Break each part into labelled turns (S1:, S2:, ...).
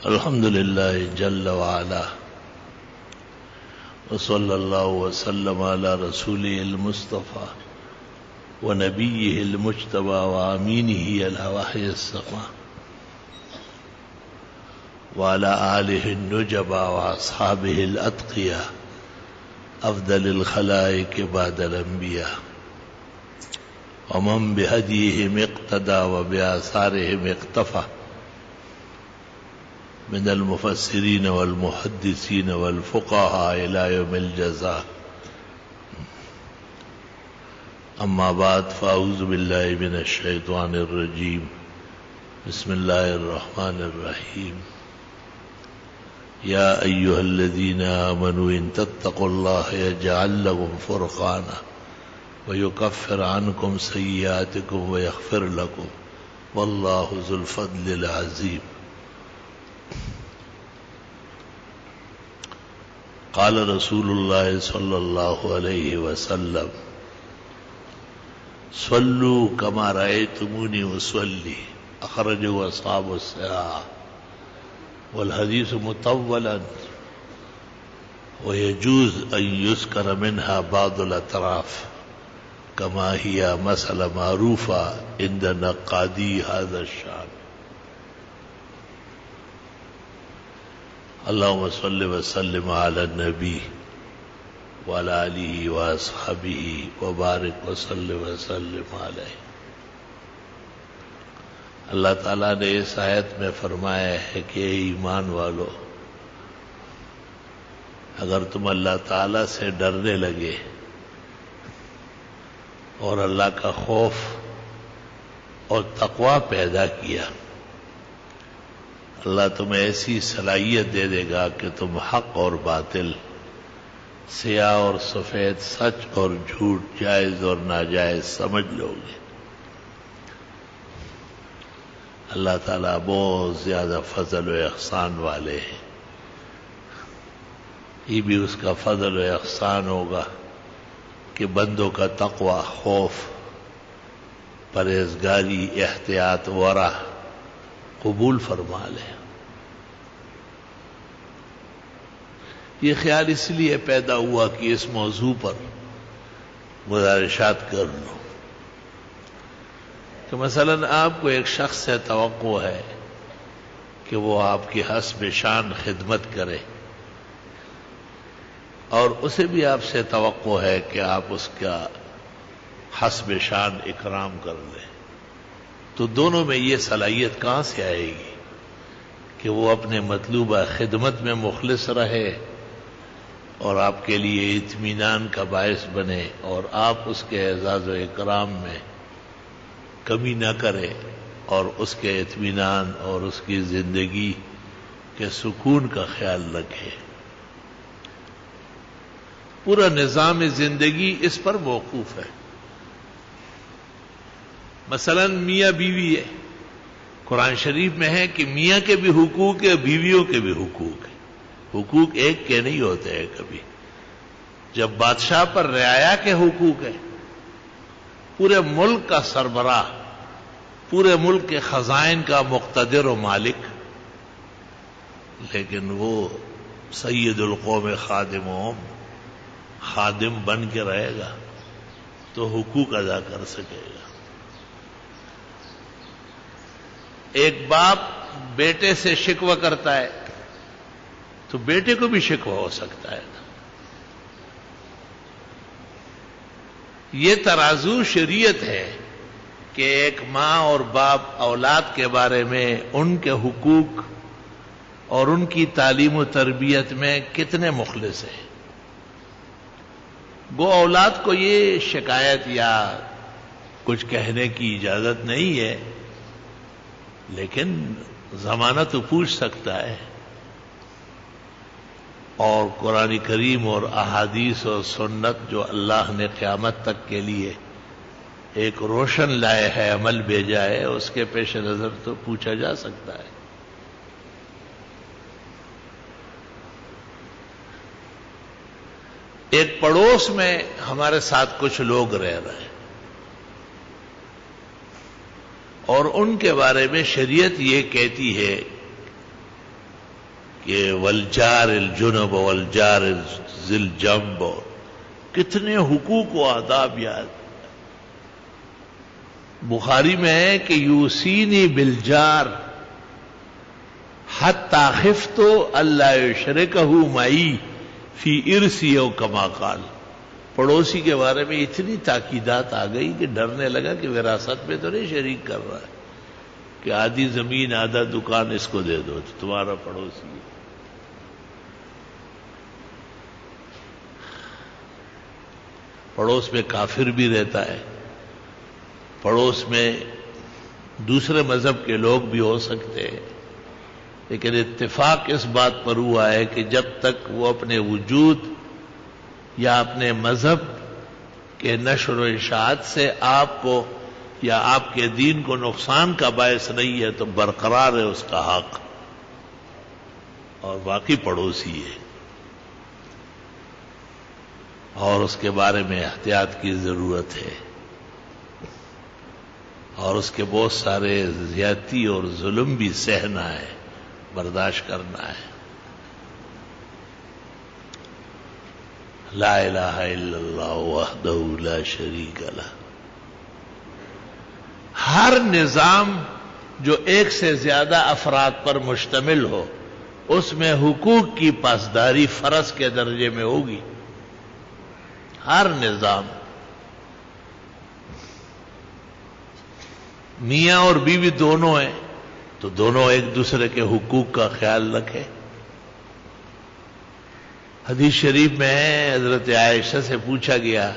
S1: الحمد لله جل وعلا وصلى الله وسلم على رسوله المصطفى ونبيه المجتبى وامينه على وحي السماء وعلى آله النجبى وأصحابه الأتقياء أفضل الخلائق بعد الأنبياء ومن بهديهم اقتدى وبآثارهم اقتفى من المفسرين والمحدثين والفقهاء إلى يوم الجزاء. أما بعد فأعوذ بالله من الشيطان الرجيم. بسم الله الرحمن الرحيم. يا أيها الذين آمنوا إن تتقوا الله يجعل لكم فرقانا ويكفر عنكم سيئاتكم ويغفر لكم والله ذو الفضل العظيم. قال رسول الله صلى الله عليه وسلم صلوا كما رأيتموني أصلي أخرجه أصحاب الصحاح. والحديث مطولا ويجوز أن يذكر منها بعض الأطراف كما هي مسألة معروفة عند نقادي هذا الشأن. اللهم صل وسلم على النبي وعلى آله وأصحابه وبارك وسلم عليه. اللہ تعالیٰ نے اس آیت میں فرمایا ہے کہ اے ایمان والو، اگر تم اللہ تعالیٰ سے ڈرنے لگے اور اللہ کا خوف اور تقوی پیدا کیا، اللہ تمہیں ایسی صلاحیت دے دے گا کہ تم حق اور باطل، سیاہ اور سفید، سچ اور جھوٹ، جائز اور ناجائز سمجھ لو گے. اللہ تعالیٰ بہت زیادہ فضل و احسان والے ہیں. یہ بھی اس کا فضل و احسان ہوگا کہ بندوں کا تقوی، خوف، پرہیزگاری، احتیاط، ورع قبول فرما لے. یہ خیال اس لیے پیدا ہوا کہ اس موضوع پر گزارشات کر لوں کہ مثلا آپ کو ایک شخص سے توقع ہے کہ وہ آپ کی حسب شان خدمت کرے، اور اسے بھی آپ سے توقع ہے کہ آپ اس کا حسب شان اکرام کر لیں. تو دونوں میں یہ صلاحیت کہاں سے آئے گی کہ وہ اپنے مطلوبہ خدمت میں مخلص رہے اور آپ کے لیے اطمینان کا باعث بنے، اور آپ اس کے اعزاز و اکرام میں کمی نہ کرے اور اس کے اطمینان اور اس کی زندگی کے سکون کا خیال رکھے. پورا نظام زندگی اس پر موقوف ہے. مثلا میاں بیوی ہے، قرآن شریف میں ہے کہ میاں کے بھی حقوق ہے، بیویوں کے بھی حقوق ہے. حقوق ایک کے نہیں ہوتے ہیں کبھی. جب بادشاہ پر رعایا کے حقوق ہے، پورے ملک کا سربراہ، پورے ملک کے خزائن کا مقتدر و مالک، لیکن وہ سید القوم خادمہم، خادم بن کے رہے گا تو حقوق ادا کر سکے گا. ایک باپ بیٹے سے شکوہ کرتا ہے تو بیٹے کو بھی شکوہ ہو سکتا ہے. یہ ترازو شریعت ہے کہ ایک ماں اور باپ اولاد کے بارے میں ان کے حقوق اور ان کی تعلیم و تربیت میں کتنے مخلص ہیں. گو اولاد کو یہ شکایت یا کچھ کہنے کی اجازت نہیں ہے، لیکن زمانہ تو پوچھ سکتا ہے. اور قرآن کریم اور احادیث اور سنت جو اللہ نے قیامت تک کے لیے ایک روشن لائے ہے، عمل بھیجا ہے، اس کے پیش نظر تو پوچھا جا سکتا ہے. ایک پڑوس میں ہمارے ساتھ کچھ لوگ رہ رہے ہیں، اور ان کے بارے میں شریعت یہ کہتی ہے کہ والجار الجنب والجار ذی الجنب، کتنے حقوق و آداب یاد. بخاری میں ہے کہ یوسینی بالجار حتی خفت اللہ یشرکہ معی فی ارثی او کما قال. پڑوسی کے بارے میں اتنی تاکیدات آ گئی کہ ڈرنے لگا کہ وراثت میں تو نہیں شریک کر رہا ہے، کہ آدھی زمین آدھا دکان اس کو دے دو تو تمہارا پڑوسی ہے. پڑوس میں کافر بھی رہتا ہے، پڑوس میں دوسرے مذہب کے لوگ بھی ہو سکتے ہیں، لیکن اتفاق اس بات پر ہوا ہے کہ جب تک وہ اپنے وجود یا اپنے مذہب کے نشر و اشاعت سے آپ کو یا آپ کے دین کو نقصان کا باعث نہیں ہے تو برقرار ہے اس کا حق، اور باقی پڑوسی ہے، اور اس کے بارے میں احتیاط کی ضرورت ہے، اور اس کے بہت سارے زیادتی اور ظلم بھی سہنا ہے، برداشت کرنا ہے. لا الہ الا اللہ وحدہ لا شریک لہ. ہر نظام جو ایک سے زیادہ افراد پر مشتمل ہو اس میں حقوق کی پاسداری فرض کے درجے میں ہوگی. ہر نظام، میاں اور بیوی دونوں ہیں تو دونوں ایک دوسرے کے حقوق کا خیال رکھیں. حدیث شریف میں ہے، حضرت عائشہ سے پوچھا گیا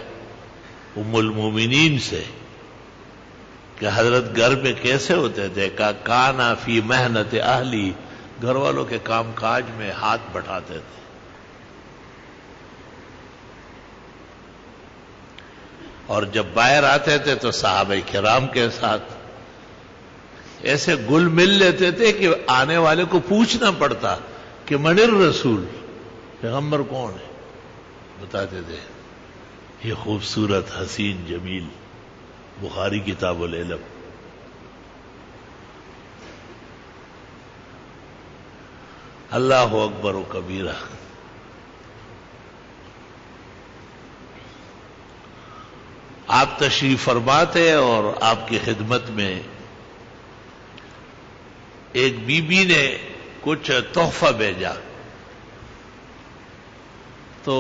S1: ام المومنین سے کہ حضرت گھر میں کیسے ہوتے تھے؟ کہا کانا فی محنت اہلی، گھر والوں کے کام کاج میں ہاتھ بٹھاتے تھے. اور جب باہر آتے تھے تو صحابہ کرام کے ساتھ ایسے گل مل لیتے تھے کہ آنے والے کو پوچھنا پڑتا کہ من الرسول، پیغمبر کون ہے؟ بتاتے تھے یہ خوبصورت حسین جمیل. بخاری کتاب العلم. اللہ اکبر و کبیرہ. آپ تشریف فرماتے اور آپ کی خدمت میں ایک بی بی نے کچھ تحفہ بھیجا تو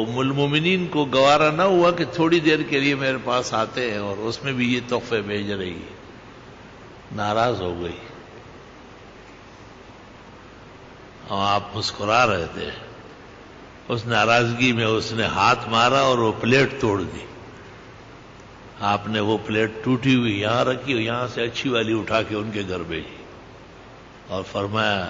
S1: ام المومنین کو گوارا نہ ہوا کہ تھوڑی دیر کے لیے میرے پاس آتے ہیں اور اس میں بھی یہ تحفے بھیج رہی ہے. ناراض ہو گئی اور آپ مسکرا رہے تھے. اس ناراضگی میں اس نے ہاتھ مارا اور وہ پلیٹ توڑ دی. آپ نے وہ پلیٹ ٹوٹی ہوئی یہاں رکھی اور یہاں سے اچھی والی اٹھا کے ان کے گھر بھیجی اور فرمایا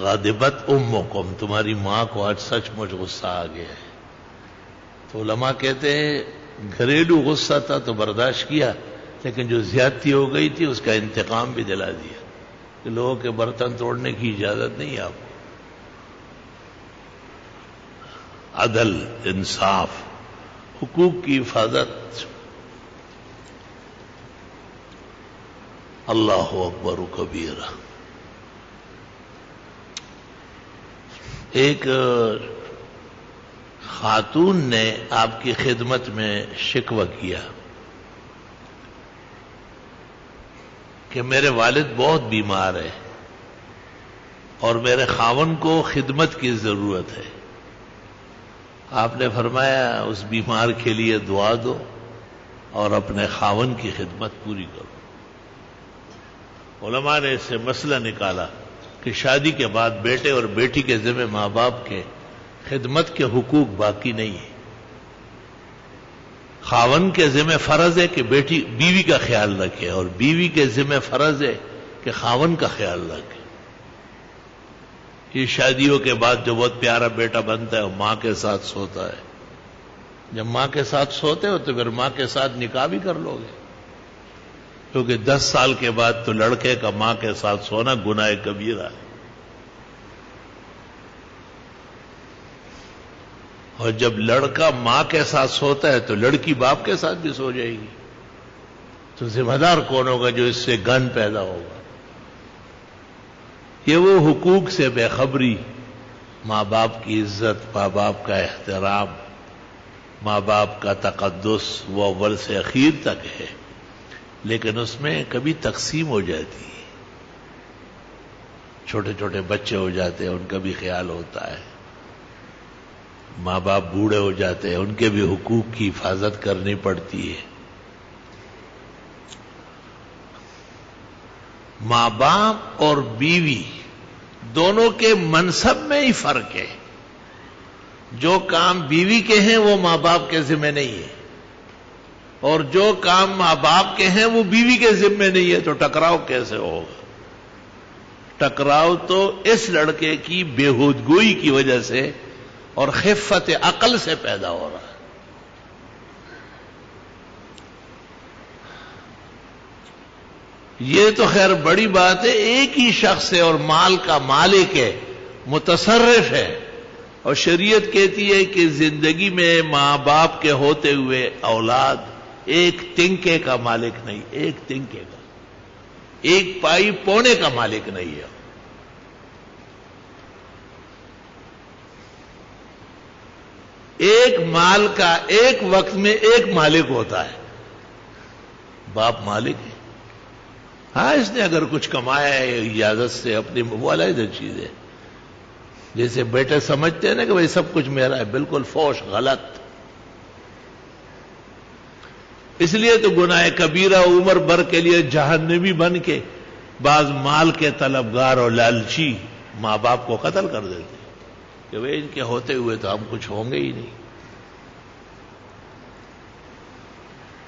S1: غاضبت امکم، تمہاری ماں کو آج سچ مچ غصہ آ گیا ہے. تو علماء کہتے ہیں گھریلو غصہ تھا تو برداشت کیا، لیکن جو زیادتی ہو گئی تھی اس کا انتقام بھی دلا دیا کہ لوگوں کے برتن توڑنے کی اجازت نہیں ہے آپ کو. عدل، انصاف، حقوق کی حفاظت. اللہ اکبر و کبیرہ. ایک خاتون نے آپ کی خدمت میں شکوہ کیا کہ میرے والد بہت بیمار ہے اور میرے خاوند کو خدمت کی ضرورت ہے. آپ نے فرمایا اس بیمار کے لیے دعا دو اور اپنے خاوند کی خدمت پوری کرو. علماء نے اس سے مسئلہ نکالا کہ شادی کے بعد بیٹے اور بیٹی کے ذمہ ماں باپ کے خدمت کے حقوق باقی نہیں ہیں. خاوند کے ذمہ فرض ہے کہ بیوی کا خیال رکھے اور بیوی کے ذمہ فرض ہے کہ خاوند کا خیال رکھے. یہ شادیوں کے بعد جو بہت پیارا بیٹا بنتا ہے وہ ماں کے ساتھ سوتا ہے. جب ماں کے ساتھ سوتے ہو تو پھر ماں کے ساتھ نکاح بھی کر لو گے، کیونکہ 10 سال کے بعد تو لڑکے کا ماں کے ساتھ سونا گناہ کبیرہ ہے. اور جب لڑکا ماں کے ساتھ سوتا ہے تو لڑکی باپ کے ساتھ بھی سو جائے گی. تو ذمہ دار کون ہوگا جو اس سے گن پیدا ہوگا؟ یہ وہ حقوق سے بے خبری، ماں باپ کی عزت، ماں باپ کا احترام، ماں باپ کا تقدس وہ اول سے اخیر تک ہے، لیکن اس میں کبھی تقسیم ہو جاتی ہے، چھوٹے چھوٹے بچے ہو جاتے ہیں، ان کا بھی خیال ہوتا ہے، ماں باپ بوڑھے ہو جاتے ہیں، ان کے بھی حقوق کی حفاظت کرنی پڑتی ہے۔ ماں باپ اور بیوی دونوں کے منصب میں ہی فرق ہے، جو کام بیوی کے ہیں وہ ماں باپ کے ذمہ نہیں ہے، اور جو کام ماں باپ کے ہیں وہ بیوی کے ذمہ نہیں ہے، تو ٹکراؤ کیسے ہوگا؟ ٹکراؤ تو اس لڑکے کی بےہودگوئی کی وجہ سے اور خفت عقل سے پیدا ہو رہا ہے۔ یہ تو خیر بڑی بات ہے، ایک ہی شخص ہے اور مال کا مالک ہے، متصرف ہے، اور شریعت کہتی ہے کہ زندگی میں ماں باپ کے ہوتے ہوئے اولاد ایک تنکے کا مالک نہیں، ایک تنکے کا، ایک پائی پونے کا مالک نہیں ہے۔ ایک مال کا ایک وقت میں ایک مالک ہوتا ہے، باپ مالک ہے۔ ہاں اس نے اگر کچھ کمایا ہے اجازت سے اپنی، وہ علیحدہ چیز ہے۔ جیسے بیٹے سمجھتے ہیں نا کہ بھائی سب کچھ میرا ہے، بالکل فوش، غلط۔ اس لیے تو گناہ کبیرہ عمر بھر کے لیے جہنمی بن کے بعض مال کے طلبگار اور لالچی ماں باپ کو قتل کر دیتے کہ وہ ان کے ہوتے ہوئے تو ہم کچھ ہوں گے ہی نہیں۔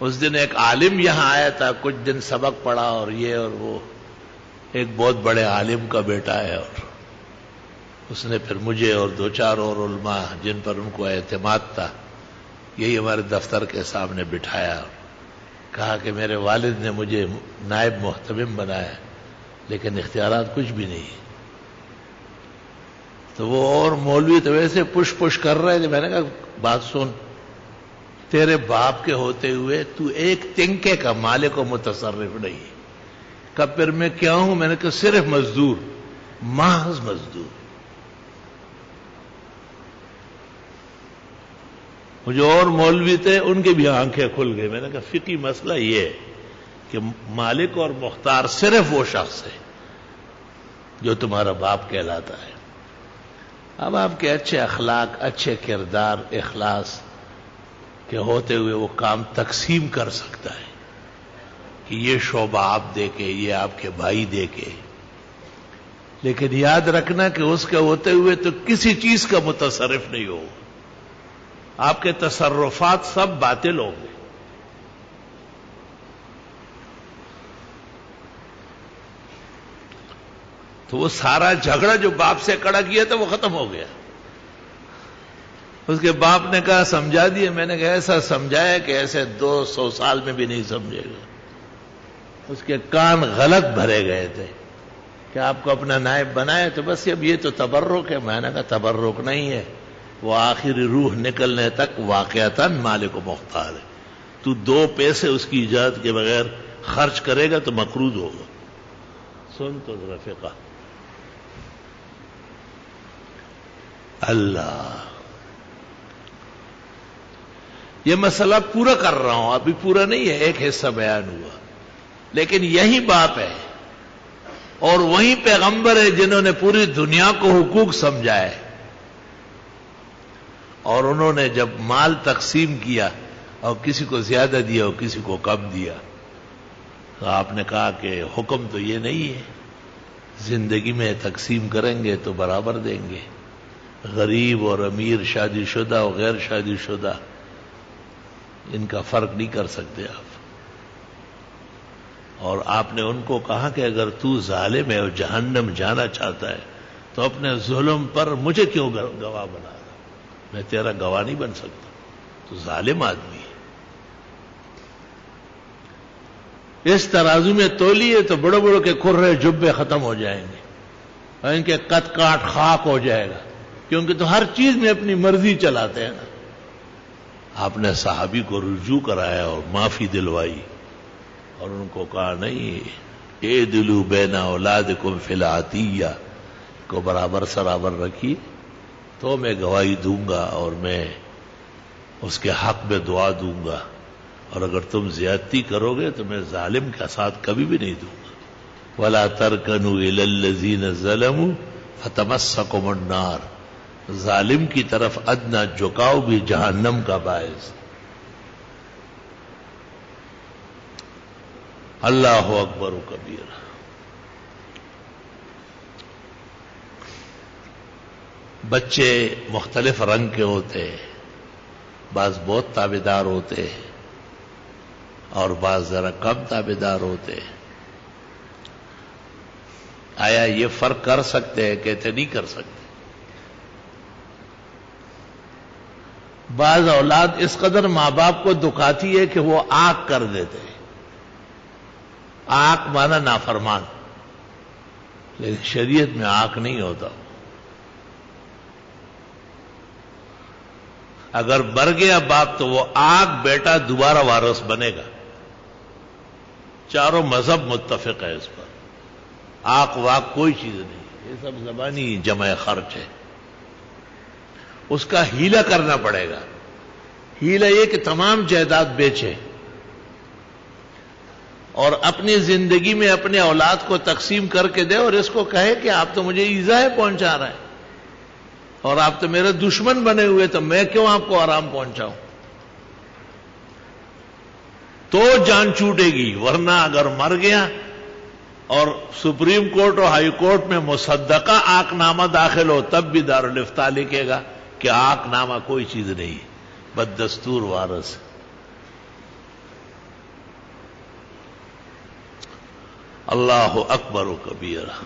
S1: اس دن ایک عالم یہاں آیا تھا، کچھ دن سبق پڑھا اور یہ اور وہ، ایک بہت بڑے عالم کا بیٹا ہے، اور اس نے پھر مجھے اور دو چار اور علماء جن پر ان کو اعتماد تھا، یہی ہمارے دفتر کے سامنے بٹھایا، کہا کہ میرے والد نے مجھے نائب محتمم بنایا لیکن اختیارات کچھ بھی نہیں۔ تو وہ اور مولوی تو ویسے پش کر رہے تھے، میں نے کہا بات سن، تیرے باپ کے ہوتے ہوئے تو ایک تنکے کا مالک و متصرف نہیں ہے۔ کب پھر میں کیا ہوں؟ میں نے کہا صرف مزدور، محض مزدور۔ جو اور مولوی تھے ان کی بھی آنکھیں کھل گئی۔ میں نے کہا فقہی مسئلہ یہ ہے کہ مالک اور مختار صرف وہ شخص ہے جو تمہارا باپ کہلاتا ہے۔ اب آپ کے اچھے اخلاق، اچھے کردار، اخلاص کے ہوتے ہوئے وہ کام تقسیم کر سکتا ہے کہ یہ شعبہ آپ دے کے، یہ آپ کے بھائی دے کے، لیکن یاد رکھنا کہ اس کے ہوتے ہوئے تو کسی چیز کا متصرف نہیں ہو، آپ کے تصرفات سب باطل ہوں گے۔ تو وہ سارا جھگڑا جو باپ سے کڑا کیا تھا وہ ختم ہو گیا۔ اس کے باپ نے کہا سمجھا دیا، میں نے کہا ایسا سمجھایا کہ ایسے 200 سال میں بھی نہیں سمجھے گا۔ اس کے کان غلط بھرے گئے تھے کہ آپ کو اپنا نائب بنائے تو بس اب یہ تو تبرک ہے۔ میں نے کہا تبرک نہیں ہے، وہ آخری روح نکلنے تک واقعتاً مالک و مختار ہے۔ تو 2 پیسے اس کی اجازت کے بغیر خرچ کرے گا تو مقروض ہوگا۔ سن تو ذرا فقہ اللہ، یہ مسئلہ پورا کر رہا ہوں، ابھی پورا نہیں ہے، ایک حصہ بیان ہوا، لیکن یہی باپ ہے اور وہی پیغمبر ہے جنہوں نے پوری دنیا کو حقوق سمجھائے، اور انہوں نے جب مال تقسیم کیا اور کسی کو زیادہ دیا اور کسی کو کم دیا، تو آپ نے کہا کہ حکم تو یہ نہیں ہے، زندگی میں تقسیم کریں گے تو برابر دیں گے، غریب اور امیر، شادی شدہ اور غیر شادی شدہ، ان کا فرق نہیں کر سکتے آپ۔ اور آپ نے ان کو کہا کہ اگر تو ظالم ہے اور جہنم جانا چاہتا ہے تو اپنے ظلم پر مجھے کیوں گواہ بنا رہا؟ میں تیرا گواہ نہیں بن سکتا، تو ظالم آدمی ہے۔ اس ترازو میں تولیے تو بڑے بڑوں کے کھرے جبے ختم ہو جائیں گے اور ان کے قد کاٹ خاک ہو جائے گا، کیونکہ تو ہر چیز میں اپنی مرضی چلاتے ہیں نا۔ آپ نے صحابی کو رجوع کرایا اور معافی دلوائی اور ان کو کہا نہیں، اعدلوا بین اولادکم فی العطیہ کو برابر سرابر رکھی تو میں گواہی دوں گا اور میں اس کے حق میں دعا دوں گا، اور اگر تم زیادتی کرو گے تو میں ظالم کا ساتھ کبھی بھی نہیں دوں گا۔ وَلَا تَرْكَنُوا إِلَى الَّذِينَ ظَلَمُوا فَتَمَسَّكُمُ النَّارُ، ظالم کی طرف ادنا جھکاؤ بھی جہنم کا باعث۔ اللہ اکبر کبیر۔ بچے مختلف رنگ کے ہوتے ہیں، بعض بہت تابعدار ہوتے ہیں اور بعض ذرا کم تابعدار ہوتے ہیں۔ آیا یہ فرق کر سکتے ہیں؟ کہتے نہیں کر سکتے۔ بعض اولاد اس قدر ماں باپ کو دکھاتی ہے کہ وہ آنکھ کر دیتے ہیں۔ آنکھ مانا نافرمان، لیکن شریعت میں آنکھ نہیں ہوتا۔ اگر مر گیا باپ تو وہ آنکھ بیٹا دوبارہ وارث بنے گا۔ چاروں مذہب متفق ہے اس پر۔ آنکھ واق کوئی چیز نہیں، یہ سب زبانی جمع خرچ ہے۔ اس کا ہیلا کرنا پڑے گا۔ ہیلا یہ کہ تمام جائیداد بیچے اور اپنی زندگی میں اپنے اولاد کو تقسیم کر کے دے، اور اس کو کہے کہ آپ تو مجھے ایذا پہنچا رہے ہیں اور آپ تو میرے دشمن بنے ہوئے، تو میں کیوں آپ کو آرام پہنچاؤں؟ تو جان چھوٹے گی، ورنہ اگر مر گیا اور سپریم کورٹ اور ہائی کورٹ میں مصدقہ آنکھ نامہ داخل ہو تب بھی دارالفتاء لکھے گا کہ آنکھ نامہ کوئی چیز نہیں، بددستور وارث۔ اللہ اکبر و کبیرہ۔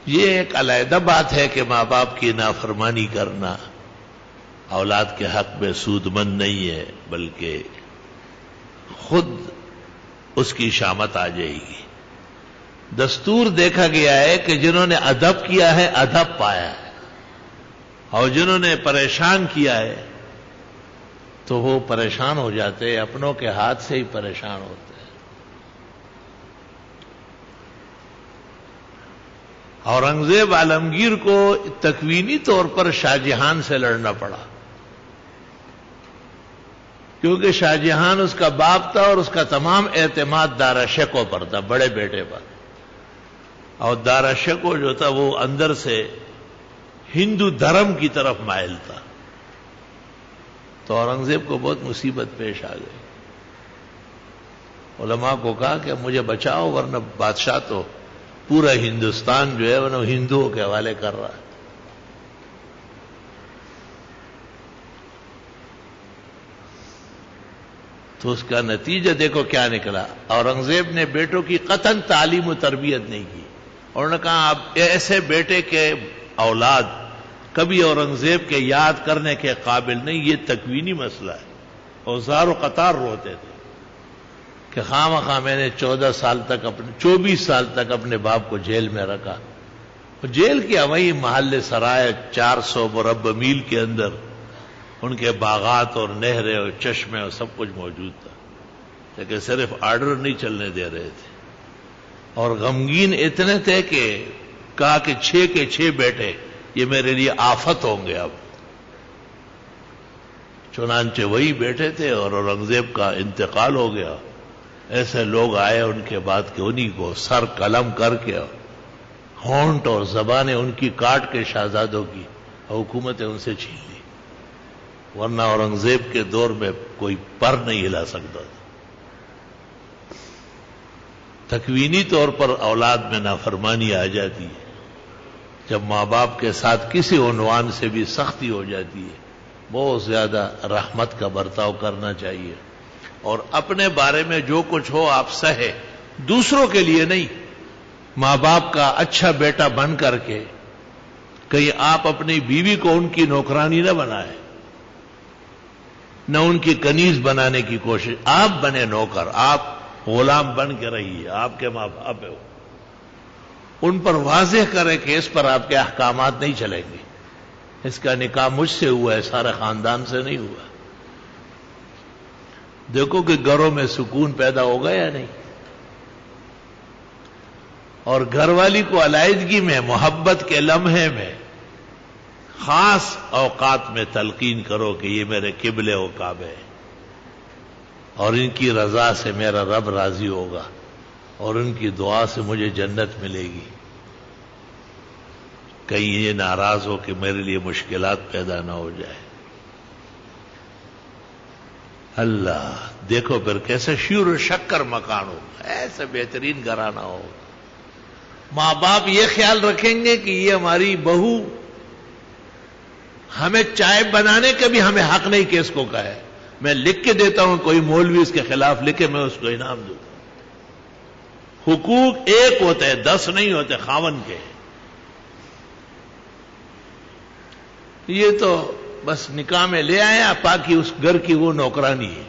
S1: یہ ایک علیحدہ بات ہے کہ ماں باپ کی نافرمانی کرنا اولاد کے حق میں سود مند نہیں ہے، بلکہ خود اس کی شامت آ جائے گی۔ دستور دیکھا گیا ہے کہ جنہوں نے ادب کیا ہے ادب پایا ہے، اور جنہوں نے پریشان کیا ہے تو وہ پریشان ہو جاتے، اپنوں کے ہاتھ سے ہی پریشان ہوتے ہیں۔ اورنگزیب عالمگیر کو تکوینی طور پر شاہ جہان سے لڑنا پڑا، کیونکہ شاہ جہان اس کا باپ تھا اور اس کا تمام اعتماد دارا شکو پر تھا، بڑے بیٹے پر، اور دارا شکو جو تھا وہ اندر سے ہندو دھرم کی طرف مائل تھا، تو اورنگزیب کو بہت مصیبت پیش آ گئی۔ علماء کو کہا کہ مجھے بچاؤ، ورنہ بادشاہ تو پورا ہندوستان جو ہے وہ ہندوؤں کے حوالے کر رہا ہے۔ تو اس کا نتیجہ دیکھو کیا نکلا۔ اورنگزیب نے بیٹوں کی قطعاً تعلیم و تربیت نہیں کی، اور انہوں نے کہا اب ایسے بیٹے کے اولاد کبھی اورنگزیب کے یاد کرنے کے قابل نہیں، یہ تکوینی مسئلہ ہے۔ اوزار و قطار روتے تھے کہ خواہ میں نے 24 سال تک اپنے باپ کو جیل میں رکھا۔ جیل کیا، وہی محل سرائے 400 مربع میل کے اندر ان کے باغات اور نہریں اور چشمے اور سب کچھ موجود تھا، لیکن صرف آرڈر نہیں چلنے دے رہے تھے، اور غمگین اتنے تھے کہ کہا کہ 6 کے 6 بیٹے یہ میرے لیے آفت ہوں گے اب۔ چنانچہ وہی بیٹے تھے اور اورنگزیب کا انتقال ہو گیا۔ ایسے لوگ آئے ان کے بعد کہ انہی کو سر قلم کر کے ہونٹ اور زبانیں ان کی کاٹ کے شہزادوں کی حکومتیں ان سے چھین لی، ورنہ اورنگزیب کے دور میں کوئی پر نہیں ہلا سکتا تھا۔ تکوینی طور پر اولاد میں نافرمانی آ جاتی ہے جب ماں باپ کے ساتھ کسی عنوان سے بھی سختی ہو جاتی ہے۔ بہت زیادہ رحمت کا برتاؤ کرنا چاہیے، اور اپنے بارے میں جو کچھ ہو آپ سہے، دوسروں کے لیے نہیں۔ ماں باپ کا اچھا بیٹا بن کر کے کہیں آپ اپنی بیوی کو ان کی نوکرانی نہ بنائیں، نہ ان کی کنیز بنانے کی کوشش، آپ بنے نوکر، آپ غلام بن کے رہیے، آپ کے ماں باپ ہیں، ان پر واضح کرے کہ اس پر آپ کے احکامات نہیں چلیں گے، اس کا نکاح مجھ سے ہوا ہے، سارے خاندان سے نہیں ہوا۔ دیکھو کہ گھروں میں سکون پیدا ہوگا یا نہیں. اور گھر والی کو علیحدگی میں، محبت کے لمحے میں، خاص اوقات میں تلقین کرو کہ یہ میرے قبلے و کعبے اور ان کی رضا سے میرا رب راضی ہوگا اور ان کی دعا سے مجھے جنت ملے گی. کہیں یہ ناراض ہو کہ میرے لیے مشکلات پیدا نہ ہو جائے. اللہ دیکھو پھر کیسے شیر و شکر مکان ہوگا، ایسے بہترین گھرانہ ہوگا. ماں باپ یہ خیال رکھیں گے کہ یہ ہماری بہو ہمیں چائے بنانے کا بھی ہمیں حق نہیں کہ اس کو کہے. میں لکھ کے دیتا ہوں، کوئی مولوی اس کے خلاف لکھے میں اس کو انعام دوں. حقوق ایک ہوتے ہیں، 10 نہیں ہوتے خاون کے. یہ تو بس نکاح میں لے آئے باقی اس گھر کی وہ نوکرانی ہے،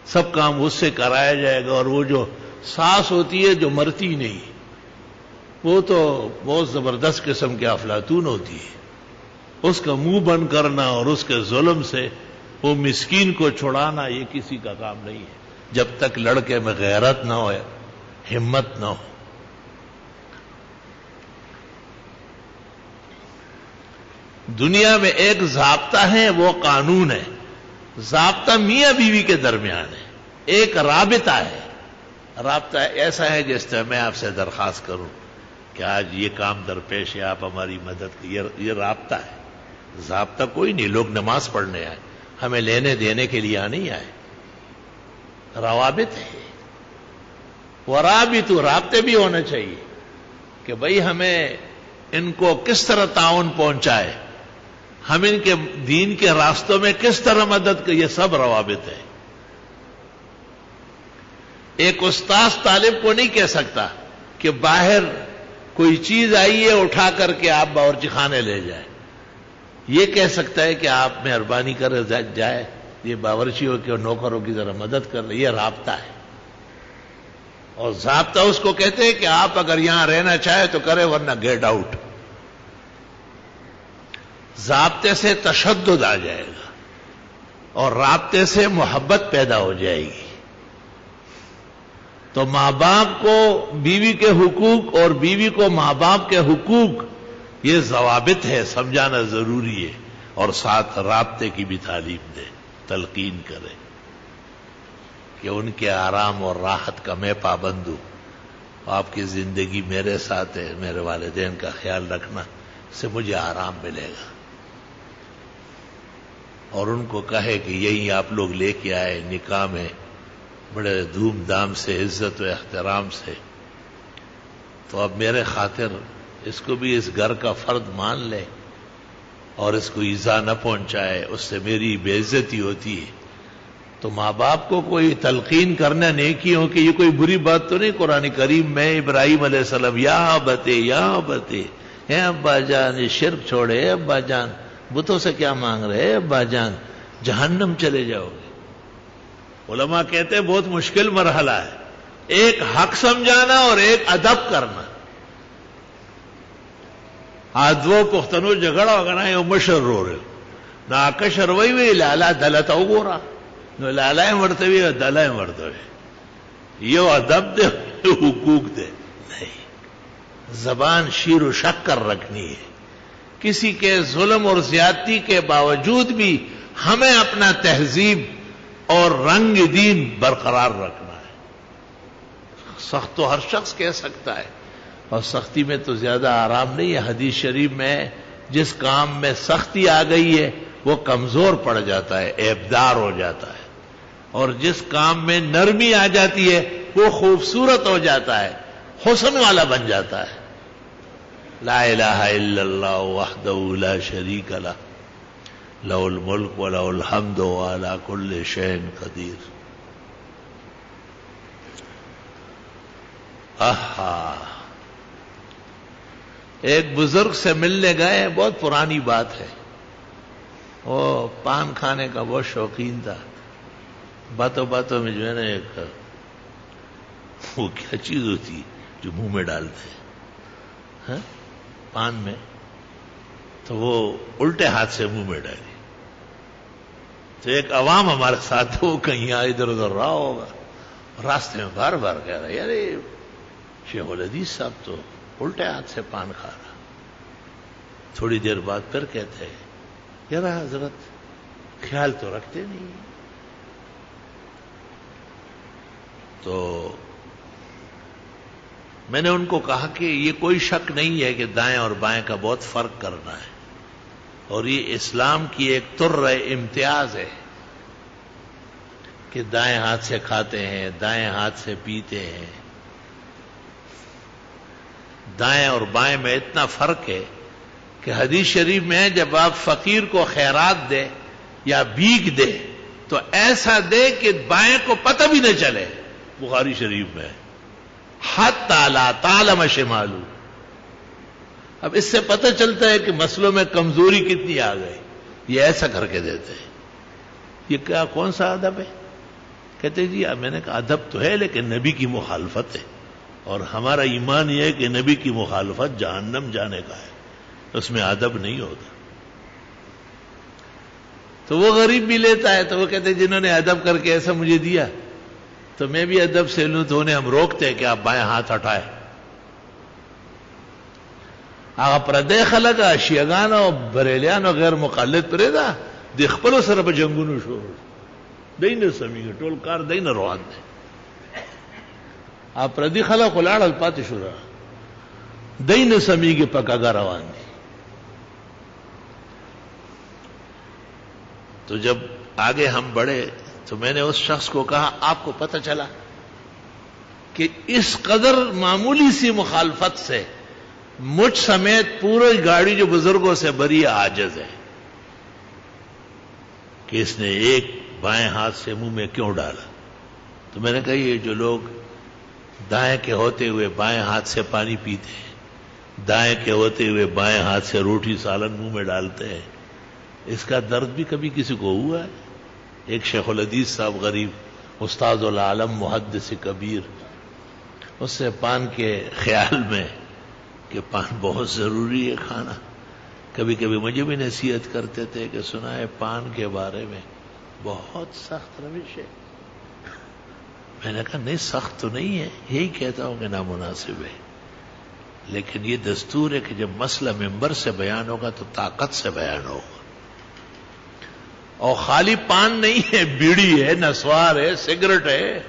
S1: سب کام اس سے کرایا جائے گا. اور وہ جو ساس ہوتی ہے جو مرتی نہیں، وہ تو بہت زبردست قسم کے افلاطون ہوتی ہے. اس کا منہ بند کرنا اور اس کے ظلم سے وہ مسکین کو چھڑانا یہ کسی کا کام نہیں ہے، جب تک لڑکے میں غیرت نہ ہو، ہمت نہ ہو. دنیا میں ایک ضابطہ ہے، وہ قانون ہے. ضابطہ میاں بیوی کے درمیان ہے. ایک رابطہ ہے. رابطہ ایسا ہے جس طرح میں آپ سے درخواست کروں کہ آج یہ کام درپیش ہے، آپ ہماری مدد کی. یہ رابطہ ہے. ضابطہ کوئی نہیں. لوگ نماز پڑھنے آئے، ہمیں لینے دینے کے لیے نہیں آئے. روابط ہے. ورابط رابطے بھی ہونے چاہیے کہ بھئی ہمیں ان کو کس طرح تعاون پہنچائے، ہم ان کے دین کے راستوں میں کس طرح مدد کریں. یہ سب روابط ہے. ایک استاذ طالب کو نہیں کہہ سکتا کہ باہر کوئی چیز آئی ہے اٹھا کر کے آپ باورچی خانے لے جائیں. یہ کہہ سکتا ہے کہ آپ مہربانی کر جائے، یہ باورچیوں کے اور نوکروں کی ذرا مدد کر لیں. یہ رابطہ ہے. اور ضابطہ اس کو کہتے ہیں کہ آپ اگر یہاں رہنا چاہے تو کرے ورنہ گیٹ آؤٹ. ضابطے سے تشدد آ جائے گا اور رابطے سے محبت پیدا ہو جائے گی. تو ماں باپ کو بیوی کے حقوق اور بیوی کو ماں باپ کے حقوق، یہ ضوابط ہے، سمجھانا ضروری ہے. اور ساتھ رابطے کی بھی تعلیم دے، تلقین کرے کہ ان کے آرام اور راحت کا میں پابند ہوں. آپ کی زندگی میرے ساتھ ہے، میرے والدین کا خیال رکھنا، اس سے مجھے آرام ملے گا. اور ان کو کہے کہ یہی آپ لوگ لے کے آئے نکاح میں بڑے دھوم دھام سے، عزت و احترام سے، تو اب میرے خاطر اس کو بھی اس گھر کا فرد مان لے اور اس کو ایذا نہ پہنچائے، اس سے میری بے عزتی ہوتی ہے. تو ماں باپ کو کوئی تلقین کرنا نیکیوں کہ یہ کوئی بری بات تو نہیں. قرآن کریم میں ابراہیم علیہ السلام یا ابتے یا ابتے، اے ابا جان یہ شرک چھوڑے، اے ابا جان بتوں سے کیا مانگ رہے، اے ابا جان جہنم چلے جاؤ گے. علماء کہتے ہیں بہت مشکل مرحلہ ہے، ایک حق سمجھانا اور ایک ادب کرنا. آدھو پختنو جھگڑا ہوگا نا یہ مشر رو رہے نہ آکشر وی لالا دلتا ہو رہا نو لالا مرتے ہوئے دلائیں مرتے ہوئے. یہ ادب دے حقوق دے نہیں. زبان شیر و شکر رکھنی ہے. کسی کے ظلم اور زیادتی کے باوجود بھی ہمیں اپنا تہذیب اور رنگ دین برقرار رکھنا ہے. سخت تو ہر شخص کہہ سکتا ہے، اور سختی میں تو زیادہ آرام نہیں ہے. حدیث شریف میں جس کام میں سختی آ گئی ہے وہ کمزور پڑ جاتا ہے، عیبدار ہو جاتا ہے. اور جس کام میں نرمی آ جاتی ہے وہ خوبصورت ہو جاتا ہے، حسن والا بن جاتا ہے. لا الہ الا اللہ وحدہ لا شریک لہ لہ الملک ولہ الحمد وعلی کل شیء قدیر. ایک بزرگ سے ملنے گئے، بہت پرانی بات ہے. وہ پان کھانے کا بہت شوقین تھا. باتوں باتوں میں جو ہے نا ایک وہ کیا چیز ہوتی جو منہ میں ڈالتے ہیں پان میں، تو وہ الٹے ہاتھ سے منہ میں ڈالی. تو ایک عوام ہمارے ساتھ تھا، وہ کہیں ادھر ادھر رہا ہوگا، راستے میں بار بار کہہ رہا یار شیخ الحدیث صاحب تو الٹے ہاتھ سے پان کھا رہا. تھوڑی دیر بعد پھر کہتے ہیں یار حضرت خیال تو رکھتے نہیں. تو میں نے ان کو کہا کہ یہ کوئی شک نہیں ہے کہ دائیں اور بائیں کا بہت فرق کرنا ہے، اور یہ اسلام کی ایک طرح امتیاز ہے کہ دائیں ہاتھ سے کھاتے ہیں، دائیں ہاتھ سے پیتے ہیں. دائیں اور بائیں میں اتنا فرق ہے کہ حدیث شریف میں جب آپ فقیر کو خیرات دے یا بھیک دے تو ایسا دے کہ بائیں کو پتہ بھی نہ چلے. بخاری شریف میں حتی لا تعلم شمالو. اب اس سے پتہ چلتا ہے کہ مسئلوں میں کمزوری کتنی آ گئی. یہ ایسا کر کے دیتے ہیں. یہ کیا کون سا ادب ہے؟ کہتے جی میں نے کہا ادب تو ہے لیکن نبی کی مخالفت ہے، اور ہمارا ایمان یہ ہے کہ نبی کی مخالفت جہنم جانے کا ہے، اس میں ادب نہیں ہوتا. تو وہ غریب بھی لیتا ہے، تو وہ کہتے جنہوں نے ادب کر کے ایسا مجھے دیا تو میں بھی ادب سے لوں، تو انہیں ہم روکتے ہیں کہ آپ بائیں ہاتھ ہٹائے. آغا پردے خلقا شیعگانو بریلیانو غیر مقلد پریدا دی خپلو سره په جنگونو شو دین سمېږي ټول کار دین روان دی. آپ پردی خلق ولاړل پاتې شو را دین سمېږي په کاګه روان دي. تو جب آگے ہم بڑھے تو میں نے اس شخص کو کہا آپ کو پتہ چلا کہ اس قدر معمولی سی مخالفت سے مجھ سمیت پوری گاڑی جو بزرگوں سے بری عاجز ہے کہ اس نے ایک بائیں ہاتھ سے منہ میں کیوں ڈالا. تو میں نے کہا یہ جو لوگ دائیں کے ہوتے ہوئے بائیں ہاتھ سے پانی پیتے ہیں، دائیں کے ہوتے ہوئے بائیں ہاتھ سے روٹی سالن منہ میں ڈالتے ہیں، اس کا درد بھی کبھی کسی کو ہوا ہے؟ ایک شیخ الحدیث صاحب غریب استاد العالم محدث کبیر، اس سے پان کے خیال میں کہ پان بہت ضروری ہے کھانا، کبھی کبھی مجھے بھی نصیحت کرتے تھے کہ سنا ہے پان کے بارے میں بہت سخت روش ہے. میں نے کہا نہیں سخت تو نہیں ہے، یہی کہتا ہوں کہ نامناسب ہے، لیکن یہ دستور ہے کہ جب مسئلہ ممبر سے بیان ہوگا تو طاقت سے بیان ہوگا. اور خالی پان نہیں ہے، بیڑی ہے، نسوار ہے، سگریٹ ہے.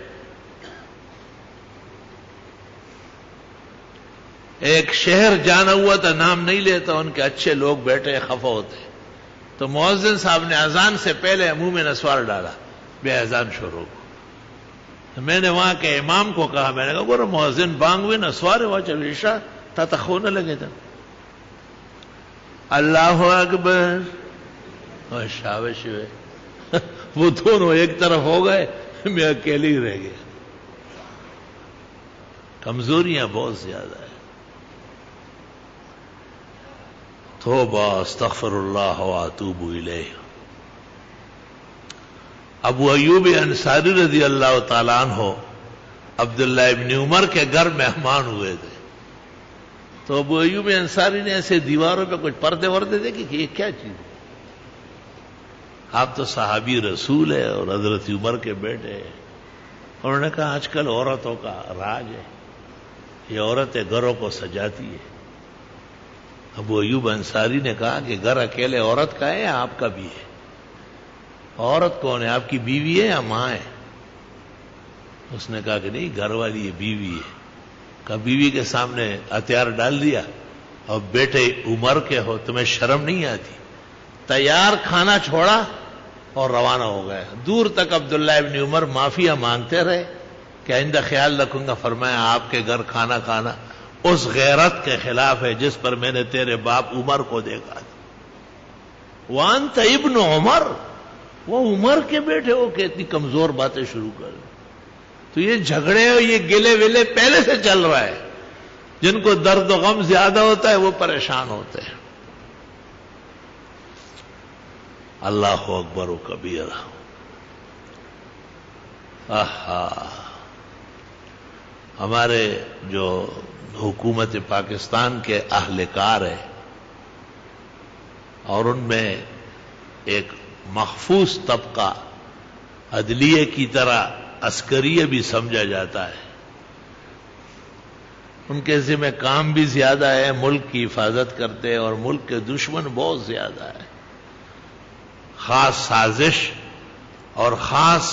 S1: ایک شہر جانا ہوا تھا، نام نہیں لیتا، ان کے اچھے لوگ بیٹھے خفا ہوتے، تو مؤذن صاحب نے اذان سے پہلے منہ میں نسوار ڈالا بے اذان شروع کو. میں نے وہاں کے امام کو کہا، میں نے کہا گورو مؤذن بانگ ہوئے نسوار ہے، وہاں چل عشاء تا تخو نہ لگے تھا. اللہ اکبر اور شابش ہوئے وہ دونوں ایک طرف ہو گئے، میں اکیلے ہی رہ گیا. کمزوریاں بہت زیادہ ہیں. توبہ استغفر اللہ واتوب الیہ. ابو ایوب انصاری رضی اللہ تعالیٰ عنہ عبداللہ ابن عمر کے گھر مہمان ہوئے تھے. تو ابو ایوب انصاری نے ایسے دیواروں پہ کچھ پردے وردے دیکھے کہ یہ کیا چیز ہے. آپ تو صحابی رسول ہے اور حضرت عمر کے بیٹے ہیں. انہوں نے کہا آج کل عورتوں کا راج ہے، یہ عورتیں گھروں کو سجاتی ہے. ابو ایوب انصاری نے کہا کہ گھر اکیلے عورت کا ہے یا آپ کا بھی ہے؟ عورت کون ہے؟ آپ کی بیوی ہے یا ماں ہے؟ اس نے کہا کہ نہیں گھر والی ہے، بیوی ہے. کہا بیوی کے سامنے ہتھیار ڈال دیا اور بیٹے عمر کے ہو، تمہیں شرم نہیں آتی؟ تیار کھانا چھوڑا اور روانہ ہو گئے. دور تک عبداللہ ابن عمر معافیا مانگتے رہے کہ آئندہ خیال رکھوں گا. فرمایا آپ کے گھر کھانا کھانا اس غیرت کے خلاف ہے جس پر میں نے تیرے باپ عمر کو دیکھا تھا. وانت ابن عمر، وہ عمر کے بیٹے ہو کہ اتنی کمزور باتیں شروع کر. تو یہ جھگڑے اور یہ گلے ویلے پہلے سے چل رہا ہے. جن کو درد و غم زیادہ ہوتا ہے وہ پریشان ہوتے ہیں. اللہ اکبر و کبیرہ. ہمارے جو حکومت پاکستان کے اہلکار ہیں اور ان میں ایک محفوظ طبقہ، عدلیہ کی طرح عسکریہ بھی سمجھا جاتا ہے، ان کے ذمہ کام بھی زیادہ ہے، ملک کی حفاظت کرتے ہیں، اور ملک کے دشمن بہت زیادہ ہے۔ خاص سازش اور خاص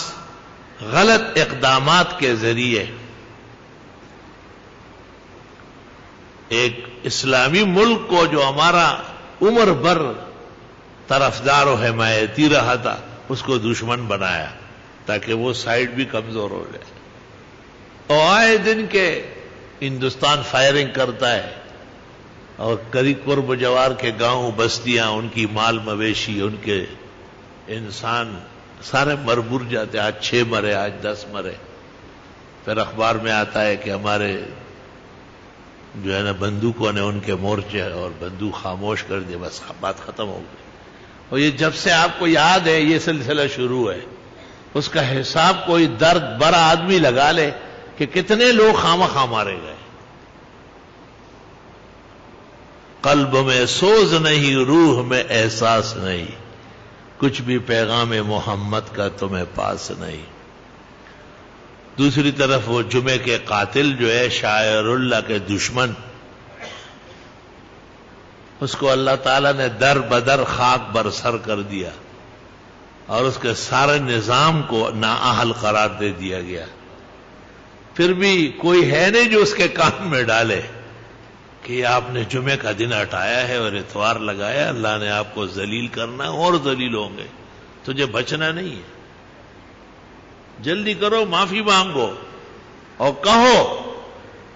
S1: غلط اقدامات کے ذریعے ایک اسلامی ملک کو جو ہمارا عمر بھر طرفدار و حمایتی رہا تھا، اس کو دشمن بنایا تاکہ وہ سائڈ بھی کمزور ہو جائے۔ اور آئے دن کے ہندوستان فائرنگ کرتا ہے، اور قریب قرب جوار کے گاؤں بستیاں، ان کی مال مویشی، ان کے انسان سارے مربور جاتے، آج 6 مرے، آج 10 مرے، پھر اخبار میں آتا ہے کہ ہمارے جو ہے نا بندوقوں نے ان کے مورچے اور بندوق خاموش کر دیا، بس بات ختم ہو گئی۔ اور یہ جب سے آپ کو یاد ہے یہ سلسلہ شروع ہے، اس کا حساب کوئی درد برا آدمی لگا لے کہ کتنے لوگ خامخواہ مارے گئے۔ قلب میں سوز نہیں، روح میں احساس نہیں، کچھ بھی پیغام محمد کا تمہیں پاس نہیں۔ دوسری طرف وہ جمعے کے قاتل جو ہے شاعر اللہ کے دشمن، اس کو اللہ تعالیٰ نے در بدر خاک برسر کر دیا، اور اس کے سارے نظام کو نااہل قرار دے دیا گیا۔ پھر بھی کوئی ہے نہیں جو اس کے کام میں ڈالے کہ آپ نے جمعے کا دن ہٹایا ہے اور اتوار لگایا، اللہ نے آپ کو ذلیل کرنا، اور ذلیل ہوں گے، تجھے بچنا نہیں ہے۔ جلدی کرو، معافی مانگو، اور کہو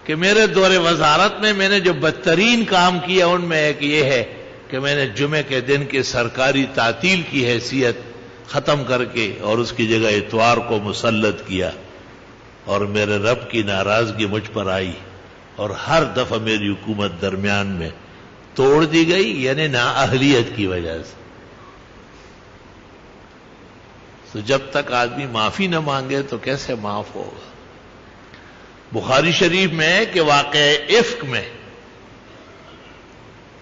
S1: کہ میرے دور وزارت میں میں نے جو بدترین کام کیا ان میں ایک یہ ہے کہ میں نے جمعے کے دن کی سرکاری تعطیل کی حیثیت ختم کر کے اور اس کی جگہ اتوار کو مسلط کیا، اور میرے رب کی ناراضگی مجھ پر آئی، اور ہر دفعہ میری حکومت درمیان میں توڑ دی گئی، یعنی نااہلیت کی وجہ سے۔ تو جب تک آدمی معافی نہ مانگے تو کیسے معاف ہوگا؟ بخاری شریف میں ہے کہ واقعہ افک میں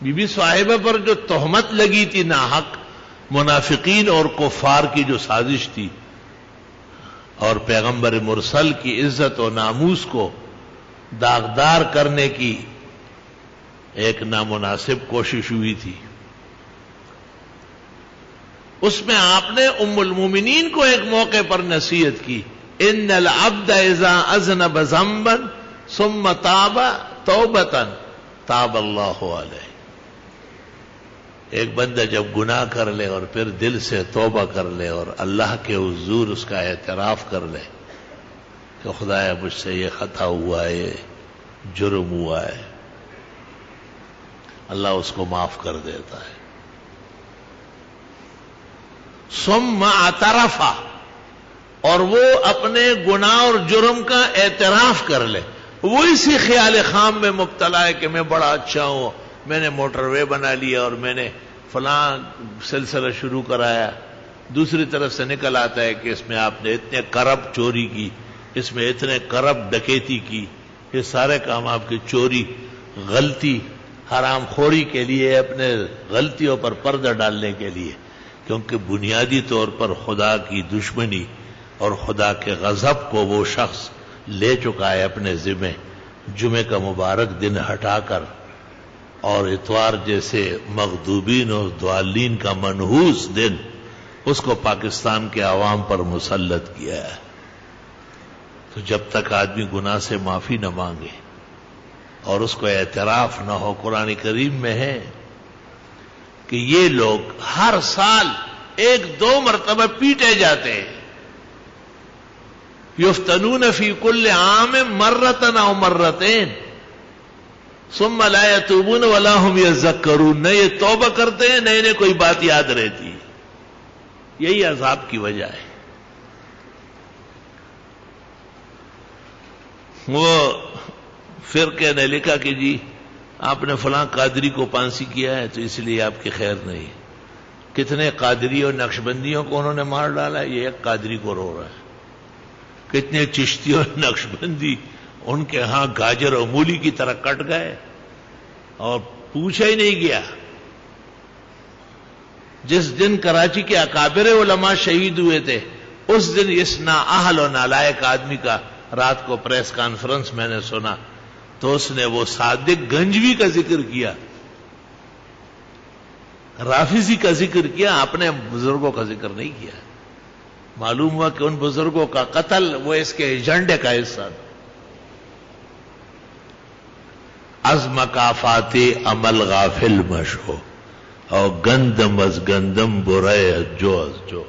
S1: بی بی صاحبہ پر جو تہمت لگی تھی ناحق، منافقین اور کفار کی جو سازش تھی، اور پیغمبر مرسل کی عزت و ناموس کو داغدار کرنے کی ایک نامناسب کوشش ہوئی تھی، اس میں آپ نے ام المومنین کو ایک موقع پر نصیحت کی، ان العبد اذا اذنب ذنبا ثم تاب توبۃ تاب اللہ علیہ۔ ایک بندہ جب گناہ کر لے اور پھر دل سے توبہ کر لے اور اللہ کے حضور اس کا اعتراف کر لے کہ خدایا مجھ سے یہ خطا ہوا ہے، یہ جرم ہوا ہے، اللہ اس کو معاف کر دیتا ہے۔ ثم اعترف، اور وہ اپنے گناہ اور جرم کا اعتراف کر لے، وہ اسی خیال خام میں مبتلا ہے کہ میں بڑا اچھا ہوں، میں نے موٹر وے بنا لیا اور میں نے فلاں سلسلہ شروع کرایا، دوسری طرف سے نکل آتا ہے کہ اس میں آپ نے اتنے کرب چوری کی، اس میں اتنے کرب ڈکیتی کی، یہ سارے کام آپ کی چوری، غلطی، حرام خوری کے لیے، اپنے غلطیوں پر پردہ ڈالنے کے لیے، کیونکہ بنیادی طور پر خدا کی دشمنی اور خدا کے غضب کو وہ شخص لے چکا ہے اپنے ذمہ، جمعے کا مبارک دن ہٹا کر، اور اتوار جیسے مغضوبین اور ضالین کا منحوس دن اس کو پاکستان کے عوام پر مسلط کیا ہے۔ تو جب تک آدمی گناہ سے معافی نہ مانگے اور اس کو اعتراف نہ ہو، قرآن کریم میں ہے کہ یہ لوگ ہر سال 1-2 مرتبہ پیٹے جاتے ہیں، یفتنون فی کل عام مرتن او مرتین ثم لا یتوبون ولا هم یذکرون، نہ یہ توبہ کرتے ہیں نہ انہیں کوئی بات یاد رہتی، یہی عذاب کی وجہ ہے۔ وہ فرقے نے لکھا کہ جی آپ نے فلاں قادری کو پھانسی کیا ہے تو اس لیے آپ کی خیر نہیں، کتنے قادری اور نقشبندیوں کو انہوں نے مار ڈالا، یہ ایک قادری کو رو رہا ہے، کتنے چشتی اور نقشبندی ان کے ہاں گاجر اور مولی کی طرح کٹ گئے اور پوچھا ہی نہیں گیا۔ جس دن کراچی کے اکابر علماء شہید ہوئے تھے اس دن اس نااہل و نالائق آدمی کا رات کو پریس کانفرنس میں نے سنا تو اس نے وہ صادق گنجوی کا ذکر کیا، رافضی کا ذکر کیا، اپنے بزرگوں کا ذکر نہیں کیا۔ معلوم ہوا کہ ان بزرگوں کا قتل وہ اس کے ایجنڈے کا حصہ تھا۔ از مکافات عمل غافل مشو اور گندم از گندم برائے جو از جو۔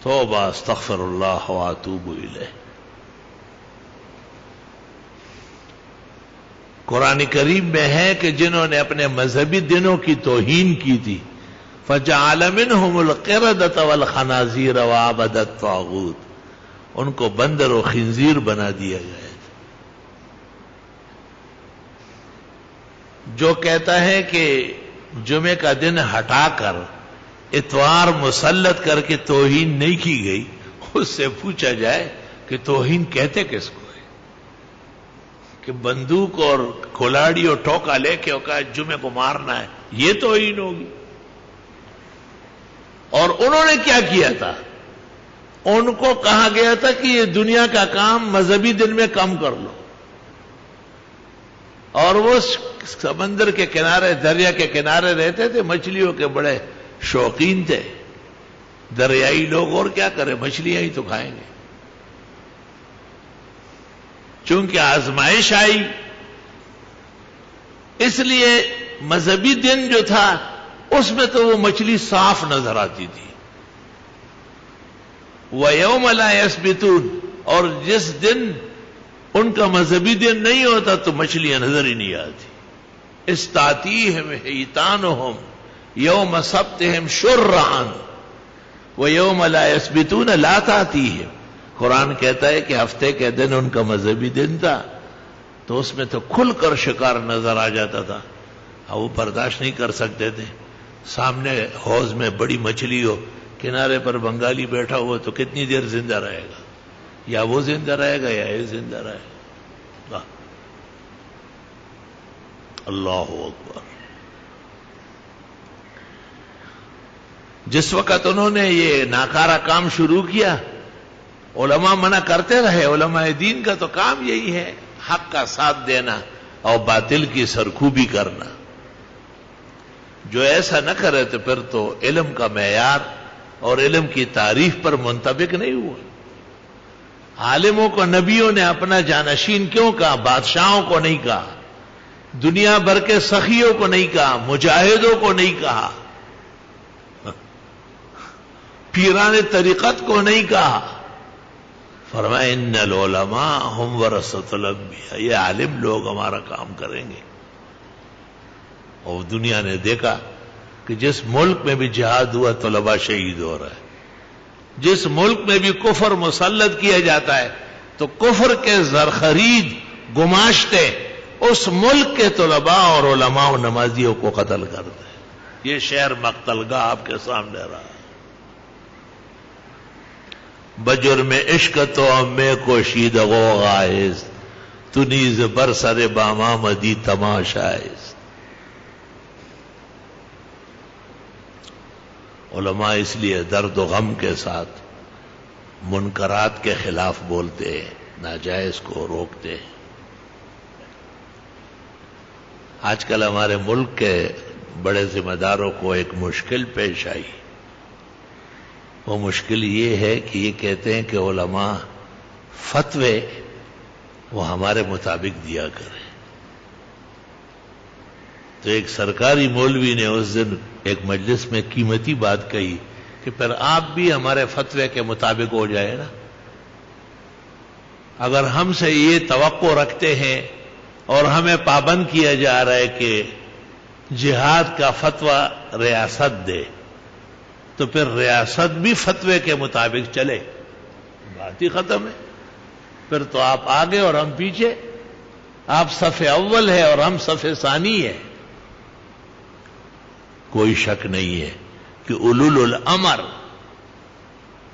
S1: توبہ استغفر اللہ واتوب الیہ۔ قرآن کریم میں ہے کہ جنہوں نے اپنے مذہبی دنوں کی توہین کی تھی فجعل منہم القردۃ والخنازیر وعبد الطاغوت، ان کو بندر و خنزیر بنا دیا گیا ہے۔ جو کہتا ہے کہ جمعے کا دن ہٹا کر اتوار مسلط کر کے توہین نہیں کی گئی، اس سے پوچھا جائے کہ توہین کہتے کس کو ہے؟ کہ بندوق اور کھلاڑی اور ٹوکا لے کے کہا جمعے کو مارنا ہے، یہ توہین ہوگی؟ اور انہوں نے کیا کیا تھا؟ ان کو کہا گیا تھا کہ یہ دنیا کا کام مذہبی دن میں کم کر لو، اور وہ سمندر کے کنارے دریا کے کنارے رہتے تھے، مچھلیوں کے بڑے شوقین تھے۔ دریائی لوگ اور کیا کریں، مچھلیاں ہی تو کھائیں گے۔ چونکہ آزمائش آئی اس لیے مذہبی دن جو تھا اس میں تو وہ مچھلی صاف نظر آتی تھی۔ وَيَوْمَ لَا يَسْبِتُونَ، اور جس دن ان کا مذہبی دن نہیں ہوتا تو مچھلیاں نظر ہی نہیں آتی۔ استاتیہم حیتانہم یوم سبتہم شرعن وَيَوْمَ لَا يَسْبِتُونَ لَا تَأْتِیہم۔ قرآن کہتا ہے کہ ہفتے کے دن ان کا مذہبی دن تھا تو اس میں تو کھل کر شکار نظر آ جاتا تھا، اور وہ برداشت نہیں کر سکتے تھے۔ سامنے حوض میں بڑی مچھلی ہو، کنارے پر بنگالی بیٹھا ہوا تو کتنی دیر زندہ رہے گا؟ یا وہ زندہ رہے گا یا یہ زندہ رہے گا؟ اللہ اکبر۔ جس وقت انہوں نے یہ ناکارہ کام شروع کیا، علماء منع کرتے رہے۔ علماء دین کا تو کام یہی ہے، حق کا ساتھ دینا اور باطل کی سرکوبی کرنا۔ جو ایسا نہ کرے تو پھر تو علم کا معیار اور علم کی تعریف پر منطبق نہیں ہوا۔ عالموں کو نبیوں نے اپنا جانشین کیوں کہا؟ بادشاہوں کو نہیں کہا، دنیا بھر کے سخیوں کو نہیں کہا، مجاہدوں کو نہیں کہا، پیران طریقت کو نہیں کہا۔ فرمایا ان العلماء هم ورثۃ الانبیاء، یہ عالم لوگ ہمارا کام کریں گے۔ اور دنیا نے دیکھا کہ جس ملک میں بھی جہاد ہوا طلباء شہید ہو رہا ہے، جس ملک میں بھی کفر مسلط کیا جاتا ہے تو کفر کے زرخرید گماشتے اس ملک کے طلباء اور علماء و نمازیوں کو قتل کرتے ہیں۔ یہ شہر مقتل گاہ آپ کے سامنے رہا۔ بجرم عشق تو میں کو شیدغو غائز، تو نیز بر سر باما مدی تماشائز۔ علماء اس لیے درد و غم کے ساتھ منکرات کے خلاف بولتے ہیں، ناجائز کو روکتے ہیں۔ آج کل ہمارے ملک کے بڑے ذمہ داروں کو ایک مشکل پیش آئی۔ وہ مشکل یہ ہے کہ یہ کہتے ہیں کہ علماء فتوے وہ ہمارے مطابق دیا کریں۔ تو ایک سرکاری مولوی نے اس دن ایک مجلس میں قیمتی بات کہی کہ پھر آپ بھی ہمارے فتوے کے مطابق ہو جائے نا۔ اگر ہم سے یہ توقع رکھتے ہیں اور ہمیں پابند کیا جا رہا ہے کہ جہاد کا فتویٰ ریاست دے تو پھر ریاست بھی فتوے کے مطابق چلے، بات ہی ختم ہے۔ پھر تو آپ آگے اور ہم پیچھے، آپ صف اول ہے اور ہم صف ثانی ہے۔ کوئی شک نہیں ہے کہ اولو الامر،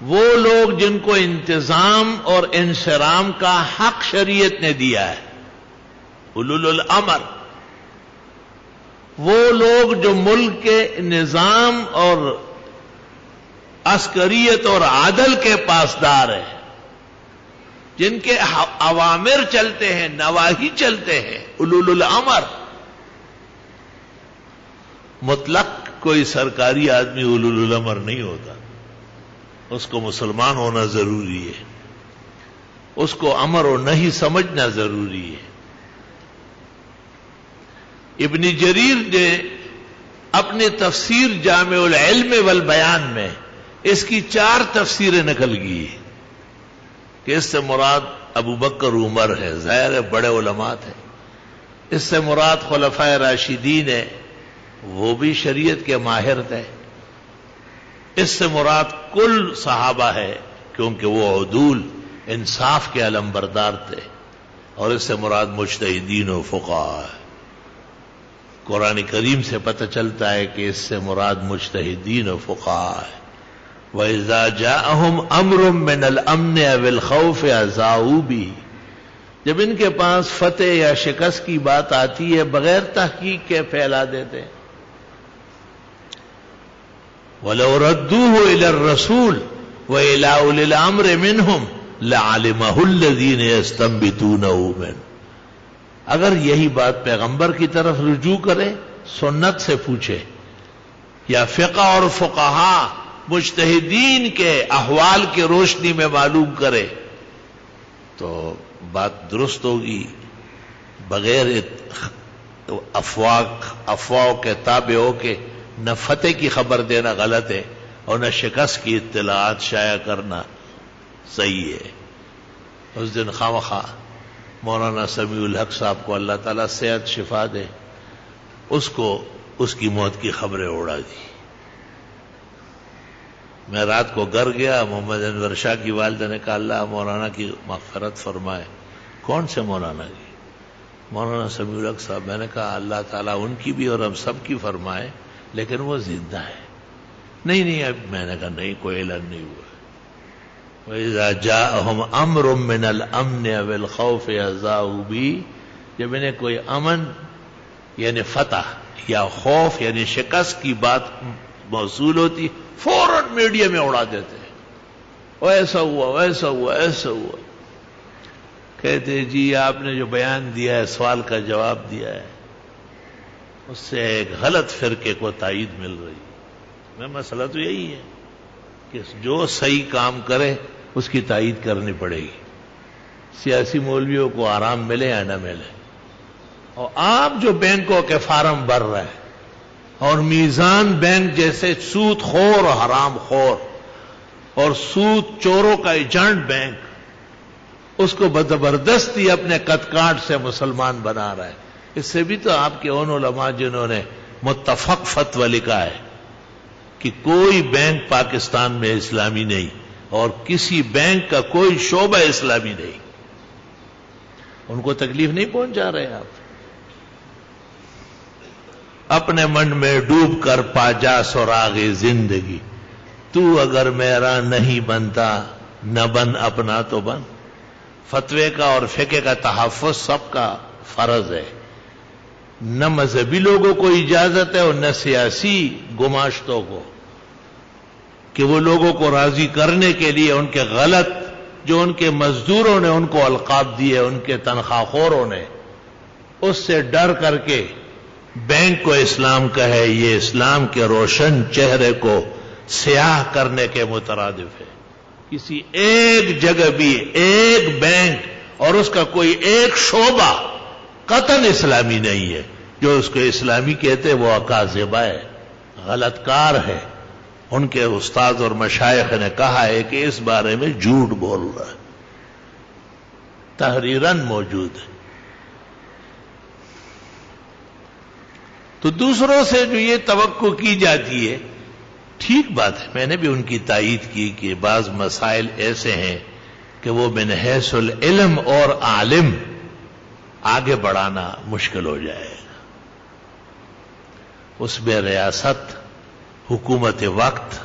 S1: وہ لوگ جن کو انتظام اور انصرام کا حق شریعت نے دیا ہے، اولو الامر، وہ لوگ جو ملک کے نظام اور عسکریت اور عدل کے پاسدار ہیں، جن کے اوامر چلتے ہیں، نواہی چلتے ہیں، اولو الامر. مطلق کوئی سرکاری آدمی اولو الامر نہیں ہوتا، اس کو مسلمان ہونا ضروری ہے، اس کو امر و نہی سمجھنا ضروری ہے. ابن جریر نے اپنے تفسیر جامع العلم والبیان میں اس کی 4 تفسیریں نقل کی کہ اس سے مراد ابو بکر عمر ہے، ظاہر ہے بڑے علماء تھے. اس سے مراد خلفائے راشدین ہے، وہ بھی شریعت کے ماہر تھے. اس سے مراد کل صحابہ ہے کیونکہ وہ عدول انصاف کے علمبردار تھے. اور اس سے مراد مجتہدین و فقہاء ہے. قرآن کریم سے پتہ چلتا ہے کہ اس سے مراد مجتہدین و فقہاء ہے. وَإِذَا جَاءَهُمْ أَمْرٌ مِّنَ الْأَمْنِ أَوِ الْخَوْفِ أَذَاعُوا بِهِ. جب ان کے پاس فتح یا شکست کی بات آتی ہے بغیر تحقیق کے پھیلا دیتے ہیں. وَلَوْ رَدُّوهُ إِلَى الرَّسُولِ وَإِلَى أُولِي الْأَمْرِ مِنْهُمْ لَعَلِمَهُ الَّذِينَ يَسْتَنبِطُونَهُ مِنْهُمْ. اگر یہی بات پیغمبر کی طرف رجوع کرے، سنت سے پوچھے، یا فقہ اور فقہا مجتہدین کے احوال کی روشنی میں معلوم کرے تو بات درست ہوگی. بغیر افواہ کے تابع ہو کے نہ فتح کی خبر دینا غلط ہے اور نہ شکست کی اطلاعات شائع کرنا صحیح ہے. اس دن خواہ مولانا سمیع الحق صاحب کو اللہ تعالیٰ صحت شفا دے، اس کو اس کی موت کی خبریں اڑا دی. میں رات کو گھر گیا، محمد انور شاہ کی والدہ نے کہا اللہ مولانا کی مغفرت فرمائے. کون سے مولانا کی؟ مولانا سمیع الحق صاحب. میں نے کہا اللہ تعالیٰ ان کی بھی اور ہم سب کی فرمائے، لیکن وہ زندہ ہے. نہیں اب میں نے کہا نہیں، کوئی اعلان نہیں ہوا. وَإِذَا جَاءَهُمْ أَمْرٌ مِّنَ الْأَمْنِ أَوِ الْخَوْفِ أَذَاعُوا بِهِ. جب انہیں کوئی امن یعنی فتح یا خوف یعنی شکست کی بات موصول ہوتی فوراً میڈیا میں اڑا دیتے ہیں، ایسا ہوا ویسا ہوا ایسا ہوا. کہتے جی آپ نے جو بیان دیا ہے، سوال کا جواب دیا ہے، اس سے ایک غلط فرقے کو تائید مل رہی ہے. میں مسئلہ تو یہی ہے کہ جو صحیح کام کرے اس کی تائید کرنی پڑے گی. سیاسی مولویوں کو آرام ملے یا نہ ملے. اور آپ جو بینکوں کے فارم بھر رہے ہیں اور میزان بینک جیسے سود خور اور حرام خور اور سود چوروں کا ایجنٹ بینک، اس کو زبردستی اپنے قد کاٹ سے مسلمان بنا رہا ہے. اس سے بھی تو آپ کے ان علماء جنہوں نے متفق فتویٰ لکھا ہے کہ کوئی بینک پاکستان میں اسلامی نہیں اور کسی بینک کا کوئی شعبہ اسلامی نہیں، ان کو تکلیف نہیں پہنچا رہے آپ. اپنے من میں ڈوب کر پا جا سراغ زندگی، تو اگر میرا نہیں بنتا نہ بن اپنا تو بن. فتوے کا اور فقہ کا تحفظ سب کا فرض ہے. نہ مذہبی لوگوں کو اجازت ہے اور نہ سیاسی گماشتوں کو کہ وہ لوگوں کو راضی کرنے کے لیے ان کے غلط جو ان کے مزدوروں نے ان کو القاب دیے، ان کے تنخواہ خوروں نے، اس سے ڈر کر کے بینک کو اسلام کہے، یہ اسلام کے روشن چہرے کو سیاہ کرنے کے مترادف ہے. کسی ایک جگہ بھی ایک بینک اور اس کا کوئی ایک شعبہ قطعاً اسلامی نہیں ہے. جو اس کو اسلامی کہتے وہ اکاذبہ ہے، غلط کار ہے. ان کے استاد اور مشائخ نے کہا ہے کہ اس بارے میں جھوٹ بول رہا ہے، تحریراً موجود ہے. تو دوسروں سے جو یہ توقع کی جاتی ہے ٹھیک بات ہے، میں نے بھی ان کی تائید کی کہ بعض مسائل ایسے ہیں کہ وہ من حیث العلم اور عالم آگے بڑھانا مشکل ہو جائے گا. اس میں ریاست، حکومت وقت،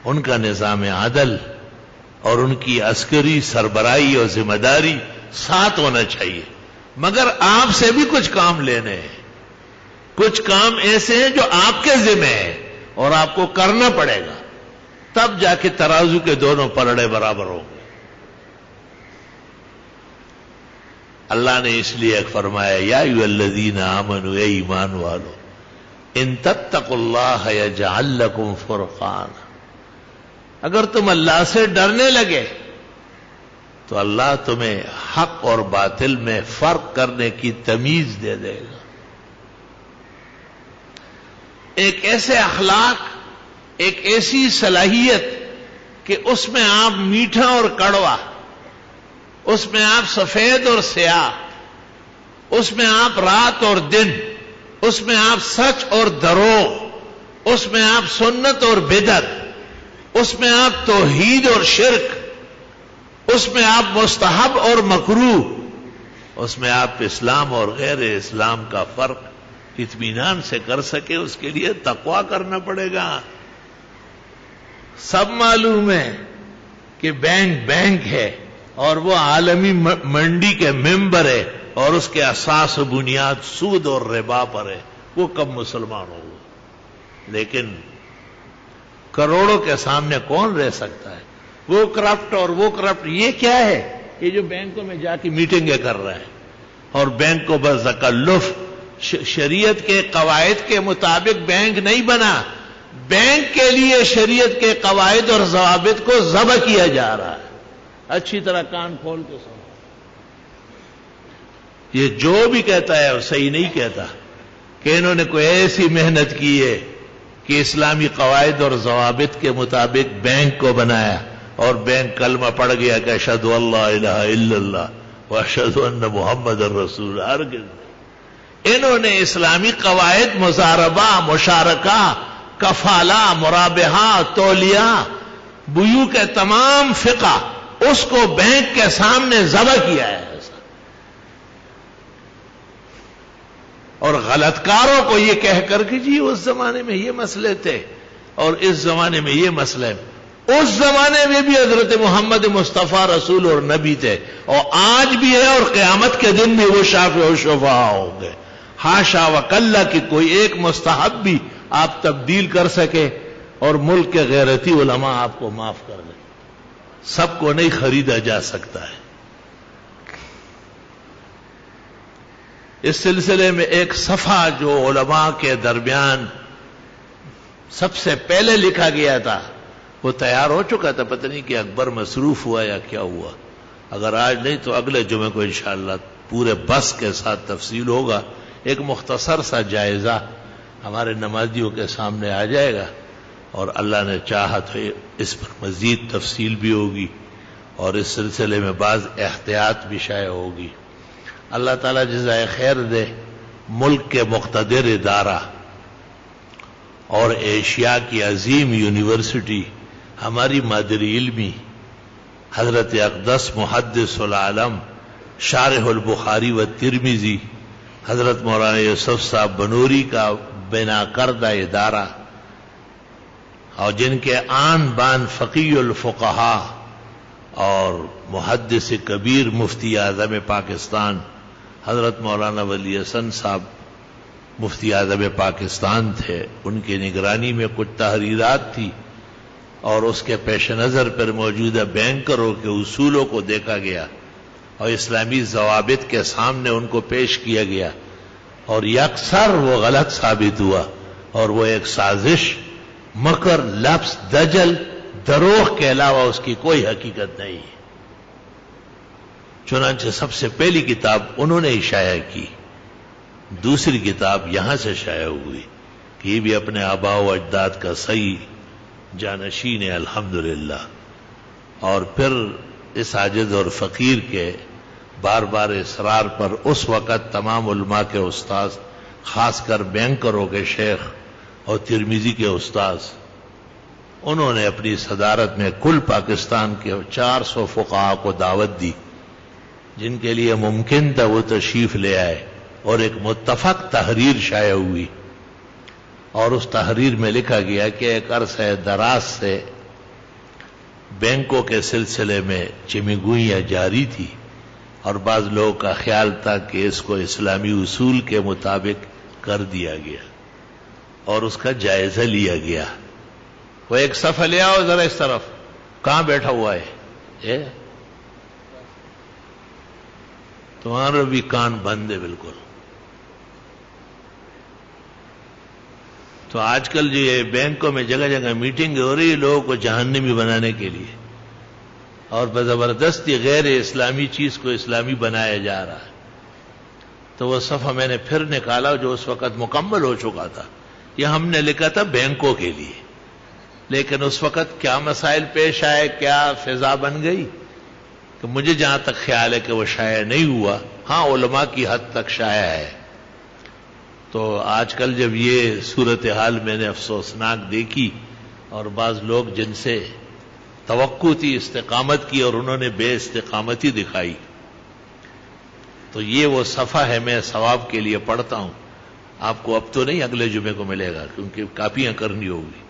S1: ان کا نظام عدل اور ان کی عسکری سربراہی اور ذمہ داری ساتھ ہونا چاہیے. مگر آپ سے بھی کچھ کام لینے ہیں. کچھ کام ایسے ہیں جو آپ کے ذمہ ہیں اور آپ کو کرنا پڑے گا، تب جا کے ترازو کے دونوں پلڑے برابر ہوں گے۔ اللہ نے اس لیے فرمایا یا ایھا الذین آمنوا، اے ایمان والو، ان تتقوا اللہ یجعل لکم فرقانا، اگر تم اللہ سے ڈرنے لگے تو اللہ تمہیں حق اور باطل میں فرق کرنے کی تمیز دے دے گا۔ ایک ایسے اخلاق، ایک ایسی صلاحیت کہ اس میں آپ میٹھا اور کڑوا، اس میں آپ سفید اور سیاہ، اس میں آپ رات اور دن، اس میں آپ سچ اور دروغ، اس میں آپ سنت اور بدعت، اس میں آپ توحید اور شرک، اس میں آپ مستحب اور مکروہ، اس میں آپ اسلام اور غیر اسلام کا فرق اطمینان سے کر سکے، اس کے لیے تقویٰ کرنا پڑے گا۔ سب معلوم ہے کہ بینک ہے اور وہ عالمی منڈی کے ممبر ہے اور اس کے اساس و بنیاد سود اور ربا پر ہے، وہ کب مسلمان ہوگا؟ لیکن کروڑوں کے سامنے کون رہ سکتا ہے؟ وہ کرپٹ اور وہ کرپٹ، یہ کیا ہے؟ یہ جو بینکوں میں جا کے میٹنگیں کر رہا ہے اور بینک کو بس تکلف، شریعت کے قواعد کے مطابق بینک نہیں بنا، بینک کے لیے شریعت کے قواعد اور ضوابط کو ذبح کیا جا رہا ہے۔ اچھی طرح کان کھول کے سنو، یہ جو بھی کہتا ہے وہ صحیح نہیں کہتا کہ انہوں نے کوئی ایسی محنت کی ہے کہ اسلامی قواعد اور ضوابط کے مطابق بینک کو بنایا اور بینک کلمہ پڑھ گیا کہ اشہد ان لا الہ الا اللہ واشہد ان محمد الرسول۔ ہرگز انہوں نے اسلامی قواعد، مضاربہ، مشارکہ، کفالہ، مرابحہ، تولیہ، بیوع کے تمام فقہ، اس کو بینک کے سامنے ذبح کیا ہے۔ اور غلط کاروں کو یہ کہہ کر کہ جی اس زمانے میں یہ مسئلے تھے اور اس زمانے میں یہ مسئلہ ہے، اس زمانے میں بھی حضرت محمد مصطفیٰ رسول اور نبی تھے اور آج بھی ہے اور قیامت کے دن بھی وہ شافع و شفاع ہوں گے۔ حاشا وکلا کہ کوئی ایک مستحب بھی آپ تبدیل کر سکے اور ملک کے غیرتی علماء آپ کو معاف کر دیں۔ سب کو نہیں خریدا جا سکتا ہے۔ اس سلسلے میں ایک صفحہ جو علماء کے درمیان سب سے پہلے لکھا گیا تھا وہ تیار ہو چکا تھا، پتہ نہیں کہ اکبر مصروف ہوا یا کیا ہوا، اگر آج نہیں تو اگلے جمعے کو انشاءاللہ پورے بس کے ساتھ تفصیل ہوگا۔ ایک مختصر سا جائزہ ہمارے نمازیوں کے سامنے آ جائے گا اور اللہ نے چاہا تو اس پر مزید تفصیل بھی ہوگی اور اس سلسلے میں بعض احتیاط بھی شائع ہوگی۔ اللہ تعالیٰ جزائے خیر دے۔ ملک کے مقتدر ادارہ اور ایشیا کی عظیم یونیورسٹی ہماری مادری علمی حضرت اقدس محدث العالم شارح البخاری و ترمذی حضرت مولانا یوسف صاحب بنوری کا بنا کردہ ادارہ اور جن کے آن بان فقیہ الفقہا اور محدث کبیر مفتی اعظم پاکستان حضرت مولانا ولی حسن صاحب مفتی اعظم پاکستان تھے، ان کی نگرانی میں کچھ تحریرات تھی اور اس کے پیش نظر پر موجودہ بینکروں کے اصولوں کو دیکھا گیا اور اسلامی ضوابط کے سامنے ان کو پیش کیا گیا اور یکسر وہ غلط ثابت ہوا اور وہ ایک سازش، مکر، لفظ، دجل، دروغ کے علاوہ اس کی کوئی حقیقت نہیں ہے۔ چنانچہ سب سے پہلی کتاب انہوں نے شائع کی، دوسری کتاب یہاں سے شائع ہوئی کہ یہ بھی اپنے آباء و اجداد کا صحیح جانشین ہے الحمدللہ۔ اور پھر اس عاجز اور فقیر کے بار بار اصرار پر اس وقت تمام علماء کے استاذ، خاص کر بینکروں کے شیخ اور ترمذی کے استاذ، انہوں نے اپنی صدارت میں کل پاکستان کے 400 فقہاء کو دعوت دی جن کے لیے ممکن تھا وہ تشریف لے آئے اور ایک متفق تحریر شائع ہوئی اور اس تحریر میں لکھا گیا کہ ایک عرصہ دراز سے بینکوں کے سلسلے میں چمیگوئیاں جاری تھی اور بعض لوگوں کا خیال تھا کہ اس کو اسلامی اصول کے مطابق کر دیا گیا اور اس کا جائزہ لیا گیا. وہ ایک صفحہ لے آؤ ذرا اس طرف. کہاں بیٹھا ہوا ہے؟ تمہارا بھی کان بند ہے بالکل. تو آج کل جو یہ بینکوں میں جگہ جگہ میٹنگ ہو رہی ہے لوگوں کو جہنمی بنانے کے لیے، اور بزبردستی غیر اسلامی چیز کو اسلامی بنایا جا رہا ہے. تو وہ صفحہ میں نے پھر نکالا جو اس وقت مکمل ہو چکا تھا. یہ ہم نے لکھا تھا بینکوں کے لیے، لیکن اس وقت کیا مسائل پیش آئے، کیا فضا بن گئی کہ مجھے جہاں تک خیال ہے کہ وہ شائع نہیں ہوا. ہاں علماء کی حد تک شائع ہے. تو آج کل جب یہ صورتحال میں نے افسوسناک دیکھی اور بعض لوگ جن سے توقع تھی استقامت کی اور انہوں نے بے استقامتی دکھائی، تو یہ وہ صفحہ ہے. میں ثواب کے لیے پڑھتا ہوں. آپ کو اب تو نہیں، اگلے جمعے کو ملے گا کیونکہ کاپیاں کرنی ہوگی.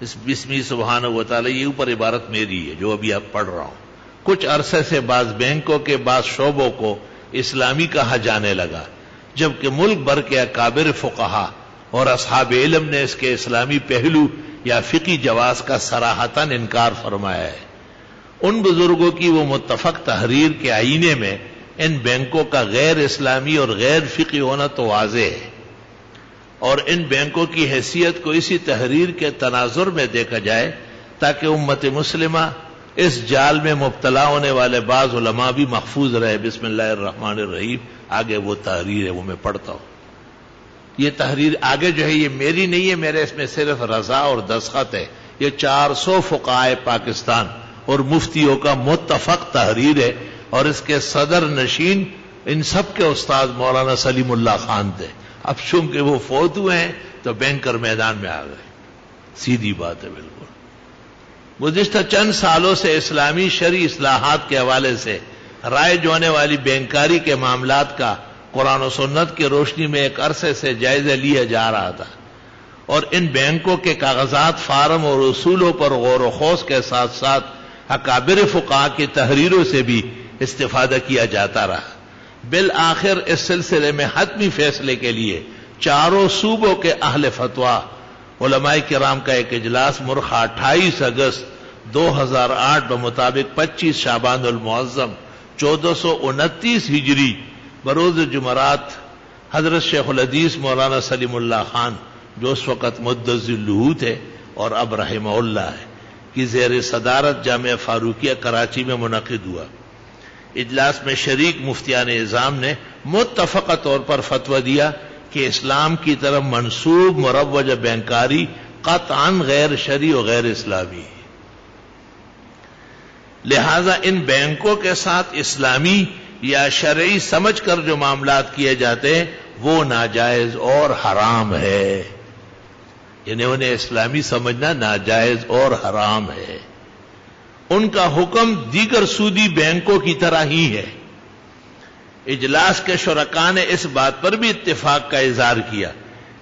S1: اس بسمی سبحانہ و تعالی یہ اوپر عبارت میری ہے جو ابھی آپ پڑھ رہا ہوں. کچھ عرصے سے بعض بینکوں کے بعض شعبوں کو اسلامی کہا جانے لگا، جبکہ ملک بھر کے اکابر فقہا اور اصحاب علم نے اس کے اسلامی پہلو یا فقی جواز کا صراحتاً انکار فرمایا ہے. ان بزرگوں کی وہ متفق تحریر کے آئینے میں ان بینکوں کا غیر اسلامی اور غیر فقی ہونا تو واضح ہے، اور ان بینکوں کی حیثیت کو اسی تحریر کے تناظر میں دیکھا جائے تاکہ امت مسلمہ اس جال میں مبتلا ہونے والے بعض علماء بھی محفوظ رہے. بسم اللہ الرحمن الرحیم. آگے وہ تحریر ہے، وہ میں پڑھتا ہوں. یہ تحریر آگے جو ہے یہ میری نہیں ہے، میرے اس میں صرف رضا اور دستخط ہے. یہ 400 فقہائے پاکستان اور مفتیوں کا متفق تحریر ہے، اور اس کے صدر نشین ان سب کے استاد مولانا سلیم اللہ خان تھے. اب چونکہ وہ فوت ہوئے ہیں تو بینکر میدان میں آ گئے. سیدھی بات ہے بالکل. گزشتہ چند سالوں سے اسلامی شرعی اصلاحات کے حوالے سے رائج ہونے والی بینکاری کے معاملات کا قرآن و سنت کی روشنی میں ایک عرصے سے جائزہ لیا جا رہا تھا، اور ان بینکوں کے کاغذات، فارم اور اصولوں پر غور و خوض کے ساتھ ساتھ اکابر فقہا کی تحریروں سے بھی استفادہ کیا جاتا رہا. بالآخر اس سلسلے میں حتمی فیصلے کے لیے چاروں صوبوں کے اہل فتویٰ علماء کرام کا ایک اجلاس مرخہ 28 اگست 2008 بمطابق 25 شعبان المعظم 1429 ہجری بروز جمعرات حضرت شیخ الحدیث مولانا سلیم اللہ خان جو اس وقت مدظ اللہو تھے اور اب رحمہ اللہ ہے کی زیر صدارت جامعہ فاروقیہ کراچی میں منعقد ہوا. اجلاس میں شریک مفتیان نظام نے متفقہ طور پر فتویٰ دیا کہ اسلام کی طرف منسوب مروجہ بینکاری قطعاً غیر شرعی و غیر اسلامی ہے. لہذا ان بینکوں کے ساتھ اسلامی یا شرعی سمجھ کر جو معاملات کیے جاتے ہیں وہ ناجائز اور حرام ہے. یعنی انہیں اسلامی سمجھنا ناجائز اور حرام ہے. ان کا حکم دیگر سودی بینکوں کی طرح ہی ہے. اجلاس کے شرکاء نے اس بات پر بھی اتفاق کا اظہار کیا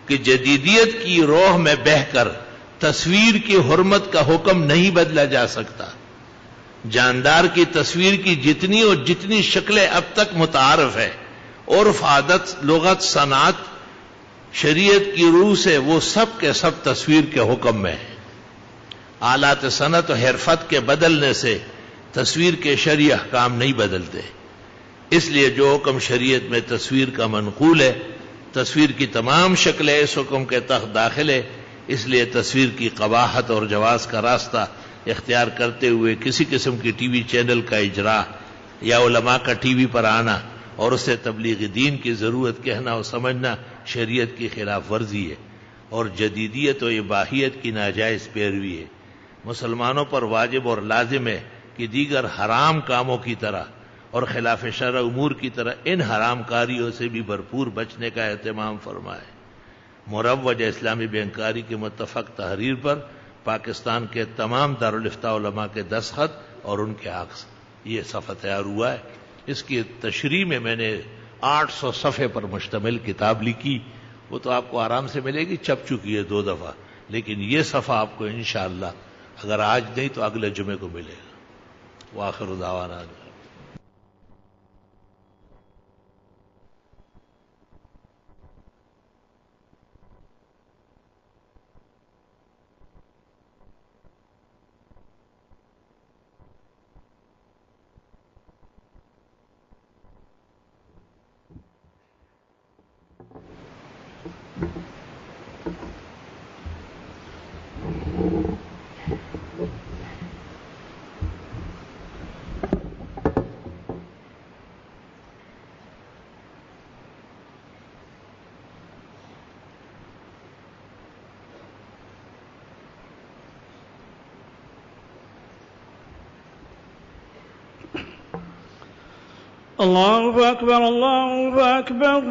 S1: کہ جدیدیت کی روح میں بہہ کر تصویر کی حرمت کا حکم نہیں بدلا جا سکتا. جاندار کی تصویر کی جتنی اور جتنی شکلیں اب تک متعارف ہے، عرف، عادت، لغت، صنعت، شریعت کی روح سے وہ سب کے سب تصویر کے حکم میں ہیں. آلات صنعت و حرفت کے بدلنے سے تصویر کے شرعی احکام نہیں بدلتے. اس لیے جو حکم شریعت میں تصویر کا منقول ہے، تصویر کی تمام شکلیں اس حکم کے تحت داخل ہے. اس لیے تصویر کی قباحت اور جواز کا راستہ اختیار کرتے ہوئے کسی قسم کی ٹی وی چینل کا اجراء یا علماء کا ٹی وی پر آنا اور اسے تبلیغ دین کی ضرورت کہنا اور سمجھنا شریعت کی خلاف ورزی ہے اور جدیدیت و اباحیت کی ناجائز پیروی ہے. مسلمانوں پر واجب اور لازم ہے کہ دیگر حرام کاموں کی طرح اور خلاف شرع امور کی طرح ان حرام کاریوں سے بھی بھرپور بچنے کا اہتمام فرمائے. مروجہ اسلامی بینکاری کی متفق تحریر پر پاکستان کے تمام دارالافتاء علماء کے دستخط اور ان کے عکس یہ صفحہ تیار ہوا ہے. اس کی تشریح میں نے 800 صفحے پر مشتمل کتاب لکھی. وہ تو آپ کو آرام سے ملے گی، چھپ چکی ہے 2 دفعہ، لیکن یہ صفحہ آپ کو انشاءاللہ اگر آج نہیں تو اگلے جمعے کو ملے گا. وآخر دعوانا
S2: الله أكبر الله أكبر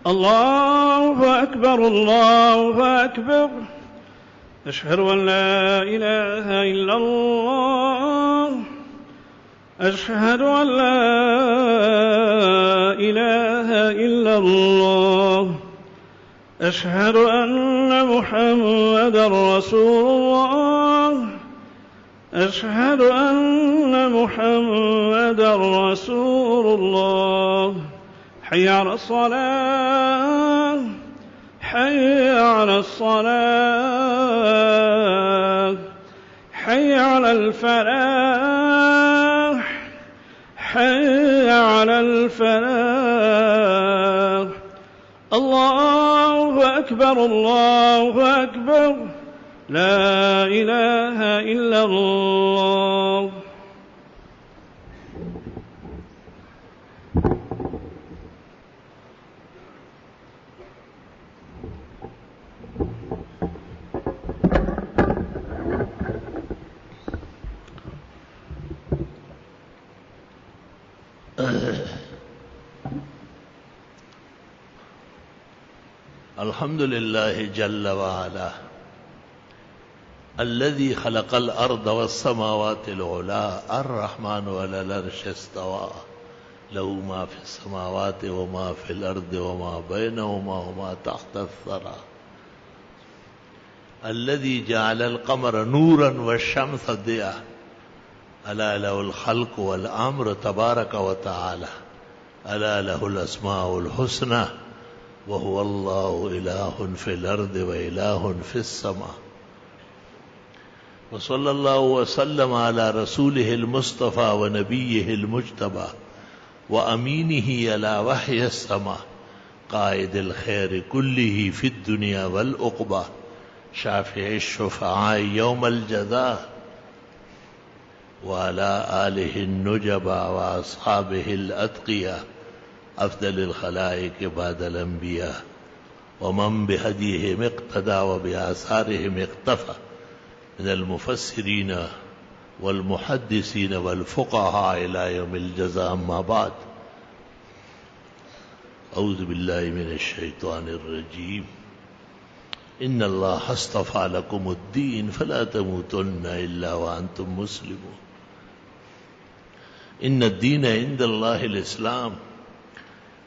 S2: الله أكبر الله أكبر أشهد أن لا إله إلا الله أشهد أن لا إله إلا الله أشهد أن محمدا رسول الله أشهد أن محمدا رسول الله حي على الصلاة حي على الصلاة حي على الفلاح حي على الفلاح الله أكبر الله أكبر لا إله إلا الله.
S1: الحمد لله جل وعلا الذي خلق الأرض والسماوات العلى الرحمن على العرش استوى له ما في السماوات وما في الأرض وما بينهما وما تحت الثرى الذي جعل القمر نورا والشمس ضياء ألا له الخلق والأمر تبارك وتعالى ألا له الأسماء الحسنى وهو الله إله في الأرض وإله في السماء وصلى الله وسلم على رسوله المصطفى ونبيه المجتبى وأمينه على وحي السماء قائد الخير كله في الدنيا والعقبى شافع الشفعاء يوم الجزاء وعلى آله النجبى وأصحابه الأتقياء أفضل الخلائق بعد الأنبياء ومن بهديهم اقتدى وبآثارهم اقتفى من المفسرين والمحدثين والفقهاء إلى يوم الجزاء. أما بعد أعوذ بالله من الشيطان الرجيم إن الله اصطفى لكم الدين فلا تموتن إلا وأنتم مسلمون إن الدين عند الله الإسلام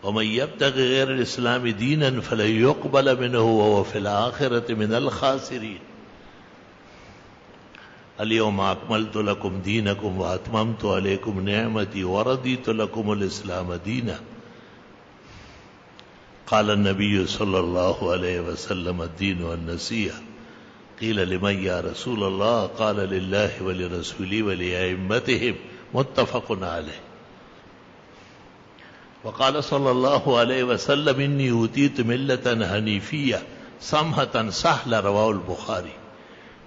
S1: ومن يبتغ غير الإسلام دينا فلن يقبل منه وهو في الآخرة من الخاسرين اليوم أكملت لكم دينكم وأتممت عليكم نعمتي ورضيت لكم الإسلام دينا. قال النبي صلى الله عليه وسلم الدين والنصيحة. قيل لمن يا رسول الله؟ قال لله ولرسوله ولأئمتهم متفق عليه. وقال صلى الله عليه وسلم إني أوتيت ملة حنيفية سمحة سهلة رواه البخاري.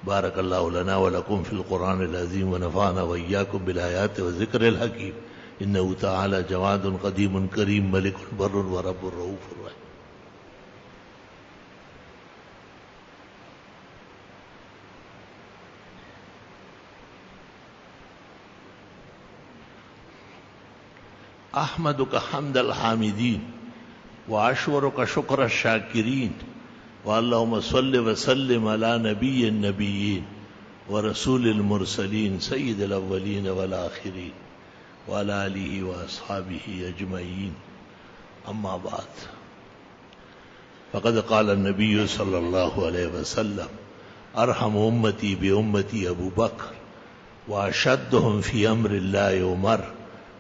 S1: بارك الله لنا ولكم في القرآن العظيم ونفعنا وإياكم بالآيات والذكر الحكيم إنه تعالى جواد قديم كريم ملك بر ورب رؤوف رحيم. أحمدك حمد الحامدين وأشكرك شكر الشاكرين واللهم صل وسلم على نبي النبيين ورسول المرسلين سيد الأولين والآخرين وعلى آله وأصحابه أجمعين. أما بعد فقد قال النبي صلى الله عليه وسلم أرحم أمتي بأمتي أبو بكر وأشدهم في أمر الله عمر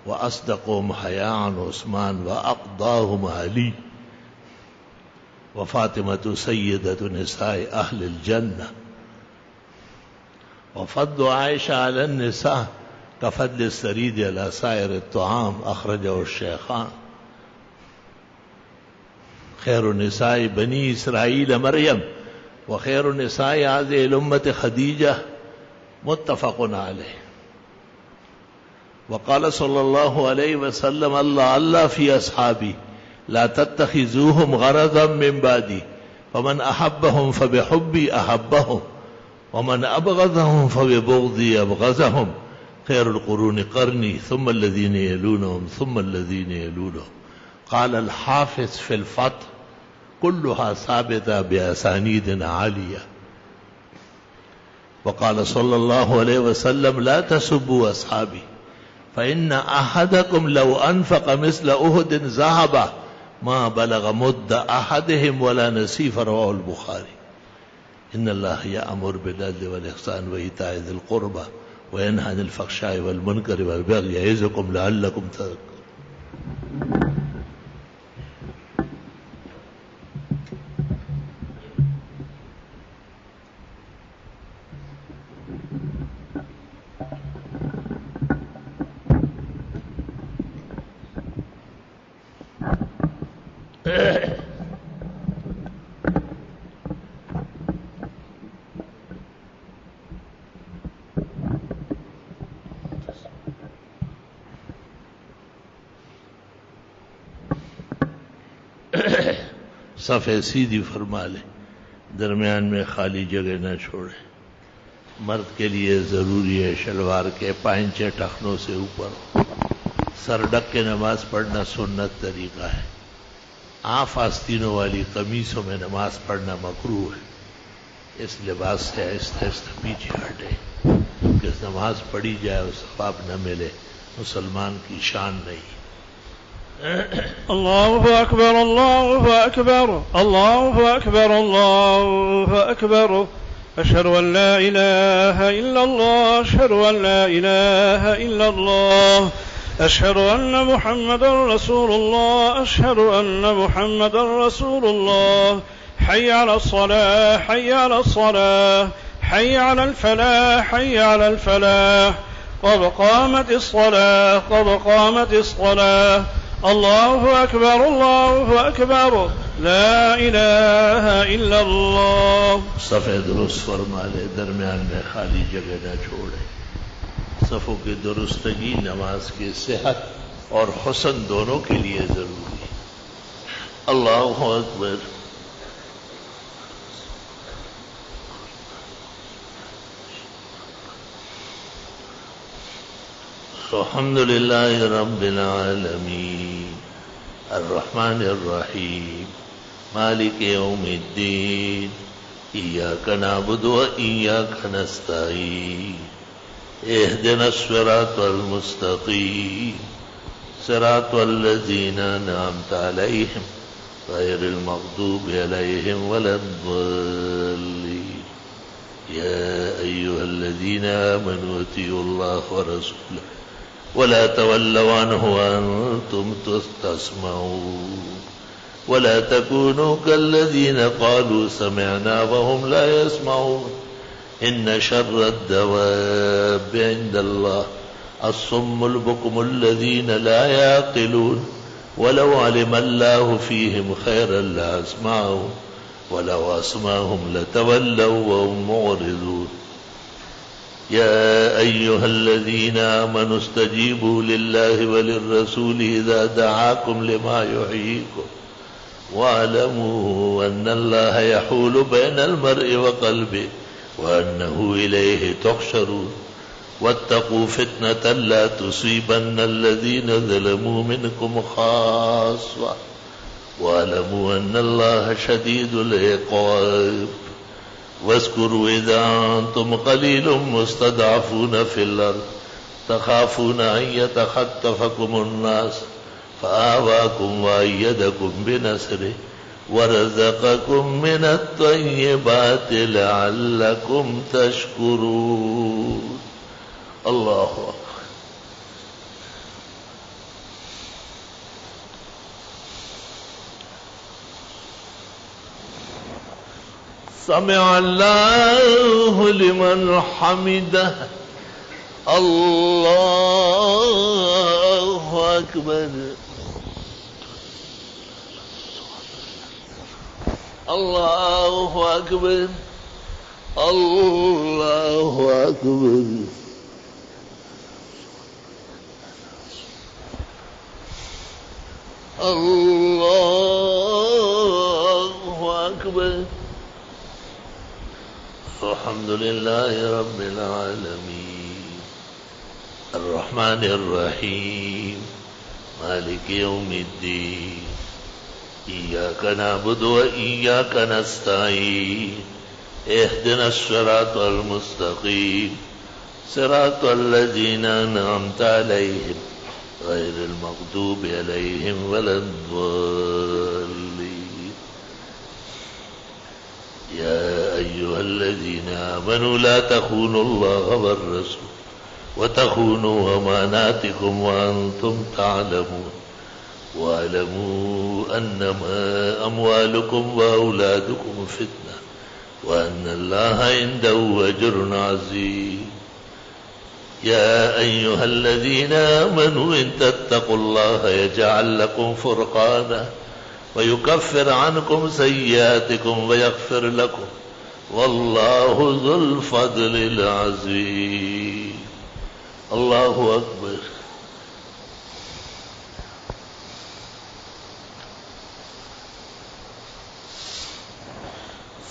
S1: وأصدقهم حياء عثمان وأقضاهم علي وفاطمة سيدة نساء أهل الجنة وفضل عائشة على النساء كفضل السريد على سائر الطعام أخرجه الشيخان. خير نساء بني إسرائيل مريم وخير نساء هذه الأمة خديجة متفق عليه. وقال صلى الله عليه وسلم الله الله في أصحابي لا تتخذوهم غرضا من بعدي فمن أحبهم فبحبي أحبهم ومن أبغضهم فببغضي أبغضهم خير القرون قرني ثم الذين يلونهم ثم الذين يلونهم. قال الحافظ في الفتح كلها ثابتة بأسانيد عالية. وقال صلى الله عليه وسلم لا تسبوا أصحابي فإن أحدكم لو أنفق مثل أحد ذهبا ما بلغ مد أحدهم ولا نصيف. رواه البخاري. إن الله يأمر بالعدل والإحسان وإيتاء ذي القربى وينهى عن الفحشاء والمنكر والبغي يعظكم لعلكم تذكرون. صفحے سیدھی فرما لیں، درمیان میں خالی جگہ نہ چھوڑیں. مرد کے لیے ضروری ہے شلوار کے پائنچے ٹخنوں سے اوپر سر ڈک کے نماز پڑھنا سنت طریقہ ہے. آف آستینوں والی قمیصوں میں نماز پڑھنا مکروہ ہے. اس لباس سے آہستہ آہستہ پیچھے ہٹے کہ نماز پڑھی جائے اور ثواب نہ ملے. مسلمان کی شان نہیں.
S2: الله أكبر الله أكبر الله أكبر الله أكبر أشهد أن لا إله إلا الله أشهد أن لا إله إلا الله أشهد أن محمدا رسول الله أشهد أن محمدا رسول الله. حي على الصلاة حي على الصلاة حي على الفلاح حي على الفلاح قد قامت الصلاة قد قامت الصلاة. الله أكبر الله أكبر لا إله إلا الله.
S1: صفحے درست فرما لے، درمیان میں خالی جگہ نہ چھوڑے. صفوں کی درستگی نماز کی صحت اور حسن دونوں کے لیے ضروری ہے. اللہ اکبر. الحمد لله رب العالمين الرحمن الرحيم مالك يوم الدين إياك نعبد وإياك نستعين اهدنا الصراط المستقيم صراط الذين أنعمت عليهم غير المغضوب عليهم ولا الضالين. يا أيها الذين آمنوا أطيعوا الله ورسوله ولا تولوا عنه وأنتم تسمعون ولا تكونوا كالذين قالوا سمعنا وهم لا يسمعون. إن شر الدواب عند الله الصم البكم الذين لا يعقلون ولو علم الله فيهم خيرا لأسمعهم ولو أسمعهم لتولوا وهم معرضون. يا أيها الذين آمنوا استجيبوا لله وللرسول إذا دعاكم لما يحييكم واعلموا أن الله يحول بين المرء وقلبه وأنه إليه تحشرون. واتقوا فتنة لا تصيبن الذين ظلموا منكم خاصة واعلموا أن الله شديد العقاب. واذكروا إذا أنتم قليل مستضعفون في الأرض تخافون أن يتخطفكم الناس فآواكم وأيدكم بنصره ورزقكم من الطيبات لعلكم تشكرون. الله أكبر. سمع الله لمن حمده. الله أكبر. الله أكبر. الله أكبر. الله أكبر. الحمد لله رب العالمين الرحمن الرحيم مالك يوم الدين إياك نعبد وإياك نستعين اهدنا الصراط المستقيم صراط الذين أنعمت عليهم غير المغضوب عليهم ولا الضالين يا أيها الذين آمنوا لا تخونوا الله والرسول وتخونوا أماناتكم وأنتم تعلمون واعلموا أنما أموالكم وأولادكم فتنة وأن الله عنده أجر عظيم يا أيها الذين آمنوا إن تتقوا الله يجعل لكم فرقانا ويكفر عنكم سيئاتكم ويغفر لكم والله ذو الفضل العظيم الله أكبر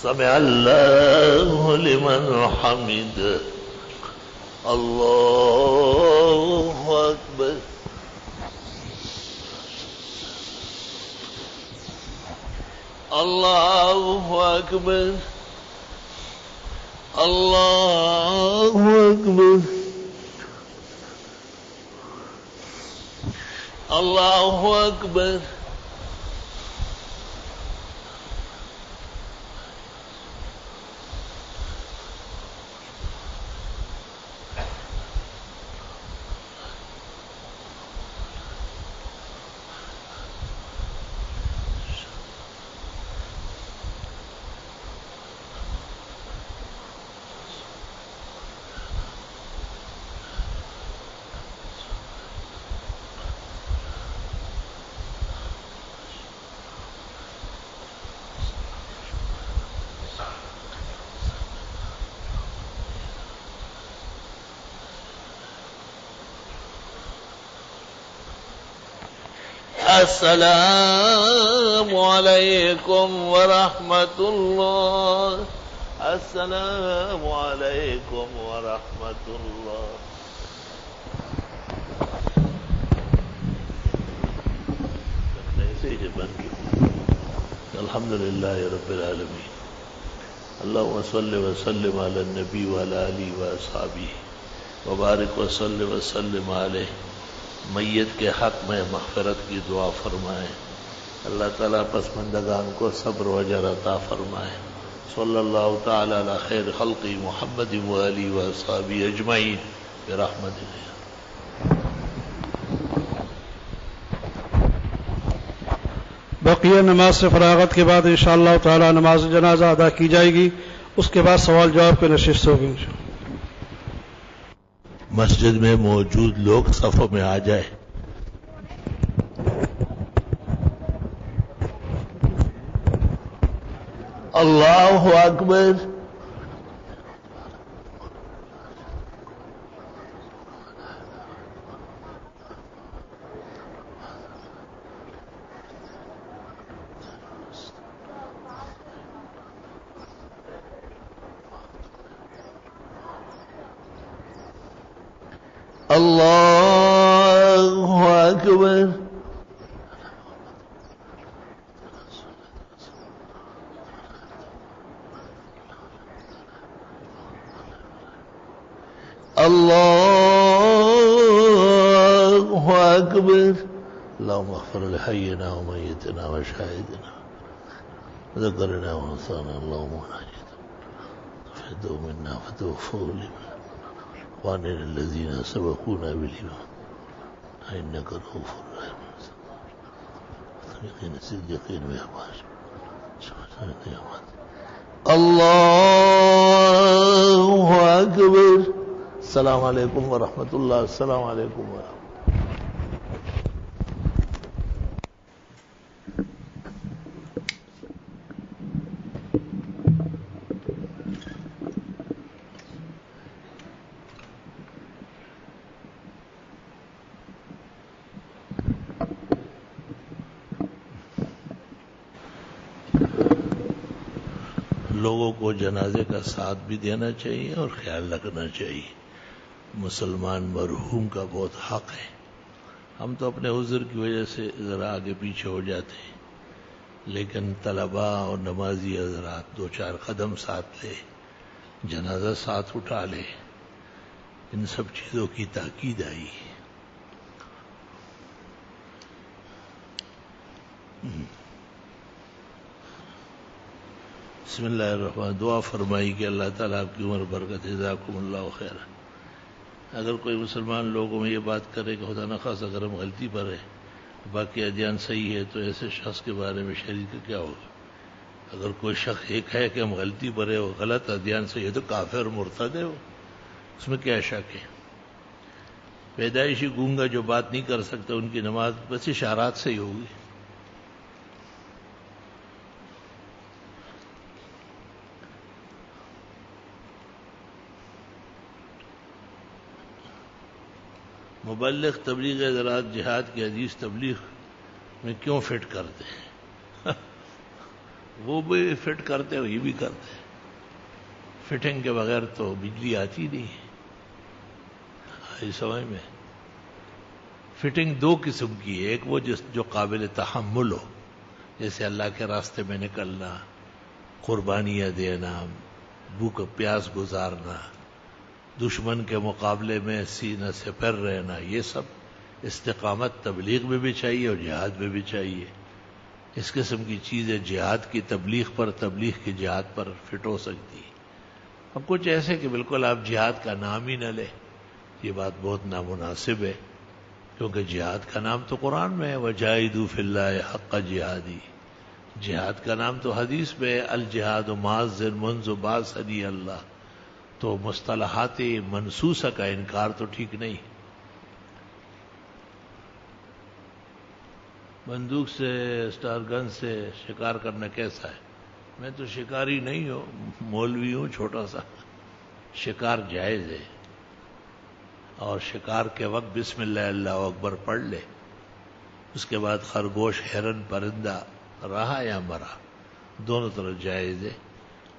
S1: سمع الله لمن حمده الله أكبر الله أكبر الله أكبر الله أكبر السلام عليكم ورحمة الله السلام عليكم ورحمة الله الحمد لله رب العالمين اللهم صل وسلم على النبي وعلى آله وأصحابه وبارك وسلم عليه میت کے حق میں مغفرت کی دعا فرمائے اللہ تعالیٰ پسماندگان کو صبر و اجر عطا فرمائے صلی اللہ تعالی علی خیر خلقی محمد وآلہ وصحبہ اجمعین برحمتہ.
S2: بقیہ نماز سے فراغت کے بعد انشاءاللہ تعالی نماز جنازہ ادا کی جائے گی، اس کے بعد سوال جواب کی نشست ہوگی انشاءاللہ.
S1: مسجد میں موجود لوگ صفوں میں آ جائے. اللہ اکبر اللہ اکبر اللہ اکبر. اللهم اغفر لحينا وميتنا وشاهدنا وذكرنا وانصانا اللهم ناجينا فدوا منا فتوفوا لمن واننا الذين سبقونا بالإيمان إنك رؤوف رحيم صديقين صديقين ويحباش اللہ اکبر. السلام علیکم ورحمۃ اللہ. السلام علیکم ورحمۃ اللہ. لوگوں کو جنازے کا ساتھ بھی دینا چاہیے اور خیال رکھنا چاہیے. مسلمان مرحوم کا بہت حق ہے. ہم تو اپنے عذر کی وجہ سے ذرا آگے پیچھے ہو جاتے ہیں، لیکن طلباء اور نمازی حضرات 2-4 قدم ساتھ لے، جنازہ ساتھ اٹھا لے، ان سب چیزوں کی تاکید آئی. بسم اللہ الرحمن. دعا فرمائی کہ اللہ تعالیٰ آپ کی عمر برکت. جزاکم اللہ خیر. اگر کوئی مسلمان لوگوں میں یہ بات کرے کہ خدا نخواستہ اگر ہم غلطی پر ہے، باقی ادیان صحیح ہے، تو ایسے شخص کے بارے میں شریعت کا کیا ہوگا؟ اگر کوئی شخص ایک ہے کہ ہم غلطی پر ہے، وہ غلط ادیان صحیح ہے، تو کافر اور مرتد ہے وہ، اس میں کیا شک ہے؟ پیدائشی گونگا جو بات نہیں کر سکتا، ان کی نماز بس اشارات سے ہی ہوگی. مبلغ تبلیغ حضرات جہاد کی حدیث تبلیغ میں کیوں فٹ کرتے ہیں؟ وہ بھی فٹ کرتے ہیں، یہ بھی کرتے ہیں. فٹنگ کے بغیر تو بجلی آتی نہیں ہے. اس سمجھ میں فٹنگ 2 قسم کی ہے. ایک وہ جو قابل تحمل ہو، جیسے اللہ کے راستے میں نکلنا، قربانیاں دینا، بھوک پیاس گزارنا، دشمن کے مقابلے میں سینہ سے پر رہنا، یہ سب استقامت تبلیغ میں بھی چاہیے اور جہاد میں بھی چاہیے. اس قسم کی چیزیں جہاد کی تبلیغ پر، تبلیغ کی جہاد پر فٹ ہو سکتی ہے. اب کچھ ایسے کہ بالکل آپ جہاد کا نام ہی نہ لیں، یہ بات بہت نامناسب ہے، کیونکہ جہاد کا نام تو قرآن میں ہے، وجاہدوا فی اللہ حق جہادی. جہاد کا نام تو حدیث میں ہے، الجہاد ماضٍ منذ بعثنی اللہ. تو مصطلحات منسوسہ کا انکار تو ٹھیک نہیں. بندوق سے، اسٹار گن سے شکار کرنا کیسا ہے؟ میں تو شکاری نہیں ہوں، مولوی ہوں چھوٹا سا. شکار جائز ہے، اور شکار کے وقت بسم اللہ اللہ اکبر پڑھ لے. اس کے بعد خرگوش، ہرن، پرندہ رہا یا مرا، دونوں طرف جائز ہے.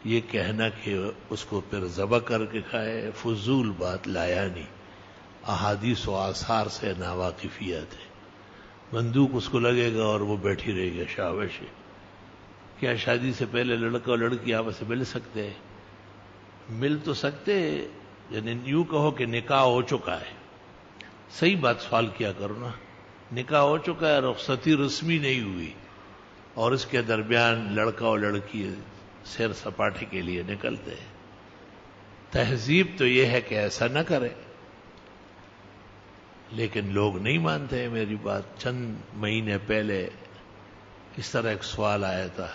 S1: یہ کہنا کہ اس کو پھر ذبح کر کے کھائے، فضول بات، لایا نہیں. احادیث و آثار سے ناواقفیت ہے. بندوق اس کو لگے گا اور وہ بیٹھی رہے گی شابش. کیا شادی سے پہلے لڑکا اور لڑکی آپس سے مل سکتے ہیں؟ مل تو سکتے، یعنی یوں کہو کہ نکاح ہو چکا ہے. صحیح بات سوال کیا کرو نا. نکاح ہو چکا ہے، رخصتی رسمی نہیں ہوئی، اور اس کے درمیان لڑکا اور لڑکی سیر سپاٹے کے لیے نکلتے ہیں. تہذیب تو یہ ہے کہ ایسا نہ کرے، لیکن لوگ نہیں مانتے ہیں میری بات. چند مہینے پہلے اس طرح ایک سوال آیا تھا،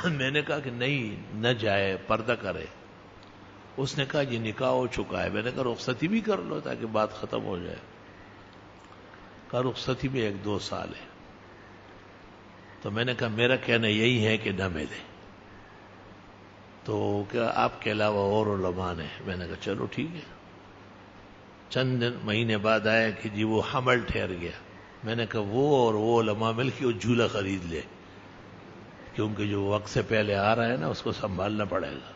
S1: میں نے کہا کہ نہیں، نہ جائے، پردہ کرے. اس نے کہا یہ نکاح ہو چکا ہے. میں نے کہا رخصتی بھی کر لو تاکہ بات ختم ہو جائے. کہا رخصتی میں 1-2 سال ہے. تو میں نے کہا میرا کہنا یہی ہے کہ نہ ملے. تو کیا آپ کے علاوہ اور علماء نے؟ میں نے کہا چلو ٹھیک ہے. چند مہینے بعد آیا کہ جی وہ حمل ٹھہر گیا. میں نے کہا وہ اور وہ علماء مل کے وہ جھولا خرید لے، کیونکہ جو وقت سے پہلے آ رہا ہے نا اس کو سنبھالنا پڑے گا.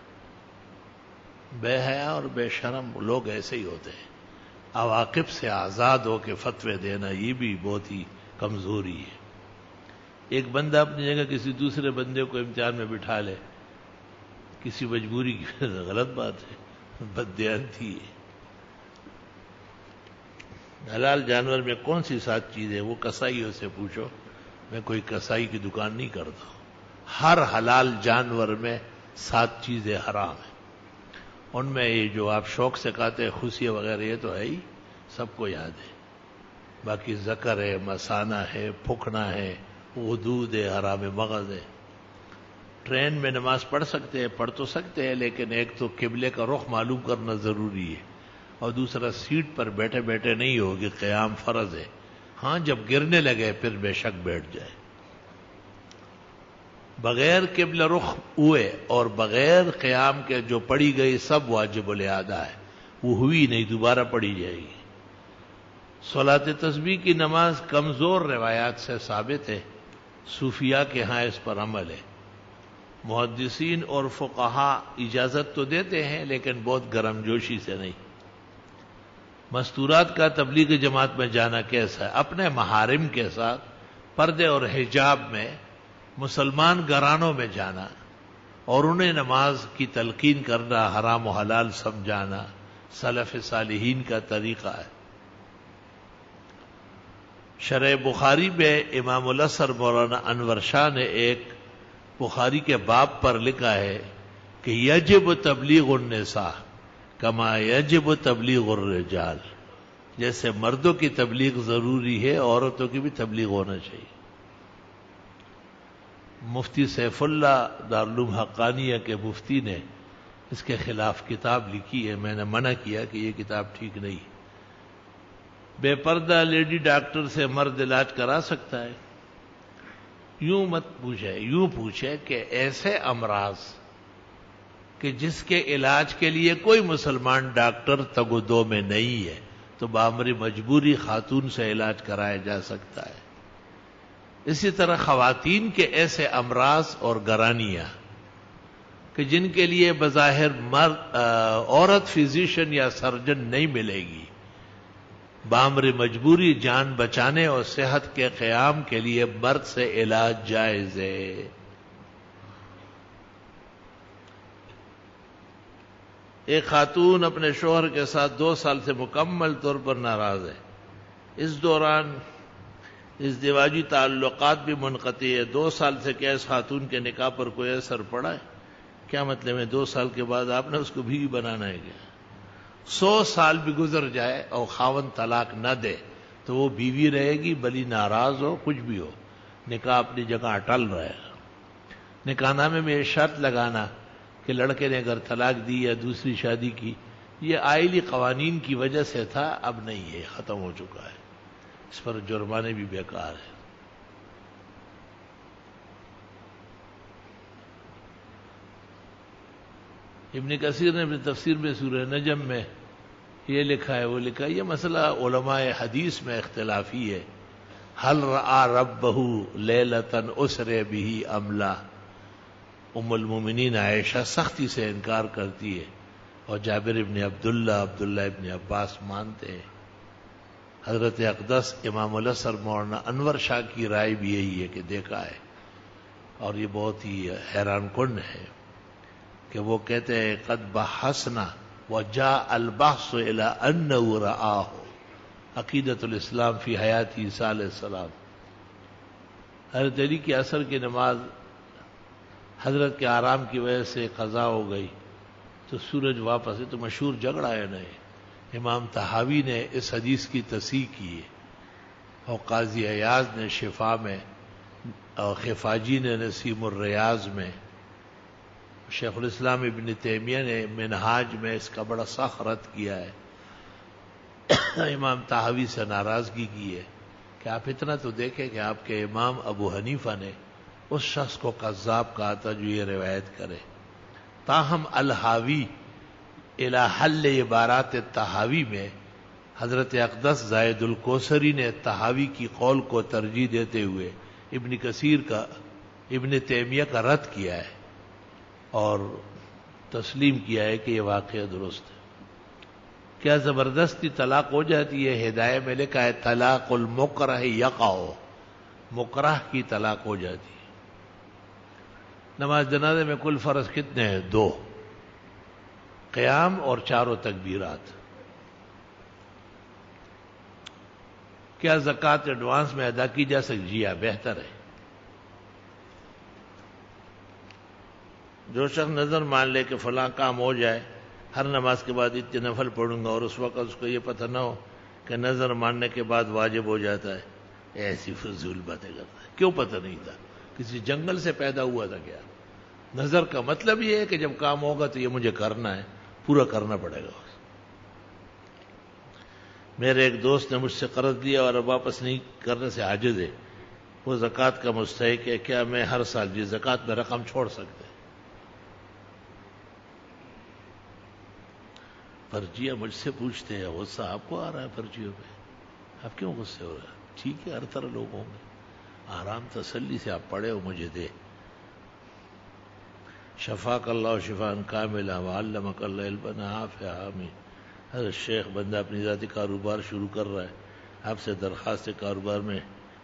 S1: بے حیا اور بے شرم لوگ ایسے ہی ہوتے ہیں. عواقب سے آزاد ہو کے فتوے دینا یہ بھی بہت ہی کمزوری ہے. ایک بندہ اپنی جگہ کسی دوسرے بندے کو امتحان میں بٹھا لے کسی مجبوری کی، غلط بات ہے، بددیانتی ہے. حلال جانور میں کون سی 7 چیزیں؟ وہ کسائیوں سے پوچھو. میں کوئی کسائی کی دکان نہیں کرتا ہوں. ہر حلال جانور میں 7 چیزیں حرام ہیں. ان میں یہ جو آپ شوق سے کھاتے ہیں خوشیاں وغیرہ یہ تو ہے ہی، سب کو یاد ہے. باقی ذکر ہے، مثانہ ہے، پھکنا ہے، غدود ہے، حرام مغز ہے. ٹرین میں نماز پڑھ سکتے ہیں، پڑھ تو سکتے ہیں، لیکن ایک تو قبلے کا رخ معلوم کرنا ضروری ہے، اور دوسرا سیٹ پر بیٹھے بیٹھے نہیں ہوگی، قیام فرض ہے. ہاں جب گرنے لگے پھر بے شک بیٹھ جائے. بغیر قبلہ رخ ہوئے اور بغیر قیام کے جو پڑھی گئی سب واجب الادا ہے، وہ ہوئی نہیں، دوبارہ پڑھی جائے گی. صلاۃ تسبیح کی نماز کمزور روایات سے ثابت ہے. صوفیاء کے ہاں اس پر عمل ہے. محدثین اور فقہا اجازت تو دیتے ہیں لیکن بہت گرم جوشی سے نہیں. مستورات کا تبلیغ جماعت میں جانا کیسا ہے؟ اپنے محارم کے ساتھ پردے اور حجاب میں مسلمان گھرانوں میں جانا اور انہیں نماز کی تلقین کرنا، حرام و حلال سمجھانا سلف صالحین کا طریقہ ہے۔ شرح بخاری میں امام الازہر مولانا انور شاہ نے ایک بخاری کے باب پر لکھا ہے کہ یجب تبلیغ النساء کما یجب تبلیغ الرجال، جیسے مردوں کی تبلیغ ضروری ہے عورتوں کی بھی تبلیغ ہونا چاہیے۔ مفتی سیف اللہ دارالعلوم حقانیہ کے مفتی نے اس کے خلاف کتاب لکھی ہے، میں نے منع کیا کہ یہ کتاب ٹھیک نہیں۔ بے پردہ لیڈی ڈاکٹر سے مرد علاج کرا سکتا ہے؟ یوں مت پوچھے، یوں پوچھے کہ ایسے امراض کہ جس کے علاج کے لیے کوئی مسلمان ڈاکٹر تگودو میں نہیں ہے تو بامر مجبوری خاتون سے علاج کرایا جا سکتا ہے۔ اسی طرح خواتین کے ایسے امراض اور گرانیاں کہ جن کے لیے بظاہر عورت فزیشین یا سرجن نہیں ملے گی، بامر مجبوری جان بچانے اور صحت کے قیام کے لیے مرد سے علاج جائز ہے۔ ایک خاتون اپنے شوہر کے ساتھ 2 سال سے مکمل طور پر ناراض ہے، اس دوران ازدواجی تعلقات بھی منقطع ہے۔ 2 سال سے کیا اس خاتون کے نکاح پر کوئی اثر پڑا ہے؟ کیا مطلب ہے 2 سال کے بعد آپ نے اس کو بیوی بنانا ہے کیا؟ 100 سال بھی گزر جائے اور خاوند طلاق نہ دے تو وہ بیوی رہے گی، بھلی ناراض ہو کچھ بھی ہو، نکاح اپنی جگہ اٹل رہے گا۔ نکاح نامے میں یہ شرط لگانا کہ لڑکے نے اگر طلاق دی یا دوسری شادی کی، یہ آئلی قوانین کی وجہ سے تھا، اب نہیں ہے، ختم ہو چکا ہے، اس پر جرمانے بھی بیکار ہیں۔ ابن کثیر نے اپنی تفسیر میں سورہ نجم میں یہ لکھا ہے، وہ لکھا ہے، یہ مسئلہ علماء حدیث میں اختلافی ہے۔ حل رآ ربہ لیلۃ اسری بہ ام لا، ام المومنین عائشہ سختی سے انکار کرتی ہے اور جابر ابن عبداللہ ابن عباس مانتے ہیں۔ حضرت اقدس امام الازہر مولانا انور شاہ کی رائے بھی یہی ہے کہ دیکھا ہے، اور یہ بہت ہی حیران کن ہے کہ وہ کہتے ہیں قد بحثنا وجاء البحث الى انه رآہ، عقیدۃ الاسلام فی حیات عیسیٰ علیہ السلام۔ حضرت علی کی عصر کی نماز حضرت کے آرام کی وجہ سے قضا ہو گئی تو سورج واپس ہے، تو مشہور جھگڑا ہے نہیں۔ امام طحاوی نے اس حدیث کی تصحیح کی ہے، اور قاضی ایاز نے شفا میں، اور خفاجی نے نسیم الریاض میں، شیخ الاسلام ابن تیمیہ نے منہاج میں اس کا بڑا سخت رد کیا ہے۔ امام طحاوی سے ناراضگی کی ہے کہ آپ اتنا تو دیکھیں کہ آپ کے امام ابو حنیفہ نے اس شخص کو قذاب کہا تھا جو یہ روایت کرے۔ تاہم الحاوی الی حل عبارات طحاوی میں حضرت اقدس زائد الکوثری نے طحاوی کی قول کو ترجیح دیتے ہوئے ابن کثیر کا، ابن تیمیہ کا رد کیا ہے اور تسلیم کیا ہے کہ یہ واقعہ درست ہے۔ کیا زبردستی طلاق ہو جاتی ہے؟ ہدایہ میں لکھا ہے طلاق المکرہ یقع، مکرہ کی طلاق ہو جاتی ہے۔ نماز جنازے میں کل فرض کتنے ہیں؟ 2، قیام اور 4 تکبیرات۔ کیا زکوٰۃ ایڈوانس میں ادا کی جا سکتی؟ جی ہاں، بہتر ہے۔ جو شخص نظر مان لے کہ فلاں کام ہو جائے، ہر نماز کے بعد اتنے نفل پڑھوں گا، اور اس وقت اس کو یہ پتہ نہ ہو کہ نظر ماننے کے بعد واجب ہو جاتا ہے، ایسی فضول باتیں کرتا ہے۔ کیوں پتہ نہیں تھا؟ کسی جنگل سے پیدا ہوا تھا کیا؟ نظر کا مطلب یہ ہے کہ جب کام ہوگا تو یہ مجھے کرنا ہے، پورا کرنا پڑے گا۔ میرے ایک دوست نے مجھ سے قرض لیا اور اب واپس نہیں کرنے سے عاجز ہے، وہ زکوٰۃ کا مستحق ہے، کیا میں ہر سال یہ زکوٰۃ میں رقم چھوڑ سکتے؟ پرچیاں مجھ سے پوچھتے ہیں، غصہ آپ کو آ رہا ہے پرچیوں پہ، آپ کیوں غصے ہو رہے ہیں؟ ٹھیک ہے، ہر طرح لوگوں میں آرام تسلی سے آپ پڑھے ہو، مجھے دے۔ شفاک اللہ شفاء کاملا وعلمک اللہ علما نافعا، آمین۔ حضرت شیخ بندہ اپنی ذاتی کاروبار شروع کر رہا ہے، آپ سے درخواست ہے کاروبار میں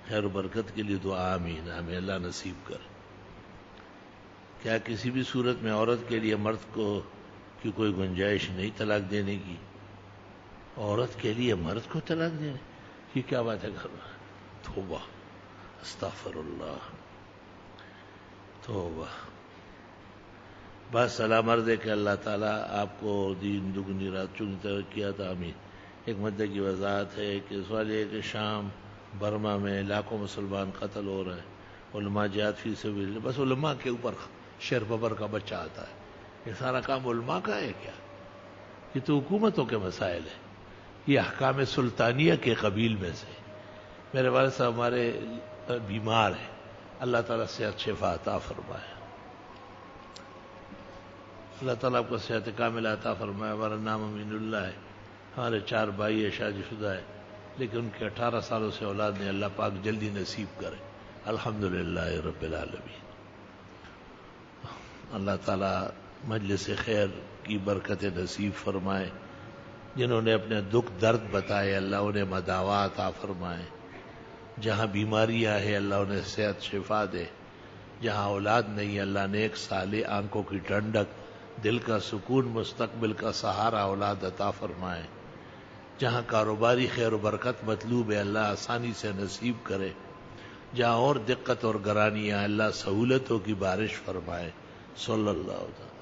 S1: خیر و برکت کے لیے دعا آمین، ہمیں اللہ نصیب کر۔ کیا کسی بھی صورت میں عورت کے لیے مرد کو کی کوئی گنجائش نہیں طلاق دینے کی؟ عورت کے لیے مرد کو طلاق دینے کی کیا بات ہے کر رہا ہے؟ توبہ، استغفر اللہ، توبہ۔ بس سلام عرض ہے کہ اللہ تعالیٰ آپ کو دین دگنی رات چگنی ترقی عطا آمین۔ ایک مدعا کی وضاحت ہے کہ سوال یہ ہے کہ شام برما میں لاکھوں مسلمان قتل ہو رہے ہیں، علماء جہاد فی سبیل اللہ، بس علماء کے اوپر شیر ببر کا بچہ آتا ہے، یہ سارا کام علماء کا ہے کیا؟ یہ تو حکومتوں کے مسائل ہیں، یہ احکام سلطانیہ کے قبیل میں سے۔ میرے والد صاحب ہمارے بیمار ہیں، اللہ تعالیٰ صحت شفا عطا فرمائے، اللہ تعالیٰ آپ کو صحت کامل عطا فرمائے۔ ہمارا نام امین اللہ ہے، ہمارے 4 بھائی ہے، شادی شدہ ہے، لیکن ان کے 18 سالوں سے اولاد نے، اللہ پاک جلدی نصیب کرے، الحمدللہ رب العالمین۔ اللہ تعالیٰ مجلس خیر کی برکت نصیب فرمائے، جنہوں نے اپنے دکھ درد بتائے اللہ انہیں مداوا عطا فرمائے، جہاں بیماریاں ہیں اللہ انہیں صحت شفا دے، جہاں اولاد نہیں اللہ نیک صالح آنکھوں کی ٹھنڈک، دل کا سکون، مستقبل کا سہارا اولاد عطا فرمائے، جہاں کاروباری خیر و برکت مطلوب ہے اللہ آسانی سے نصیب کرے، جہاں اور دقت اور گرانیاں اللہ سہولتوں کی بارش فرمائے۔ صلی اللہ علیہ وسلم۔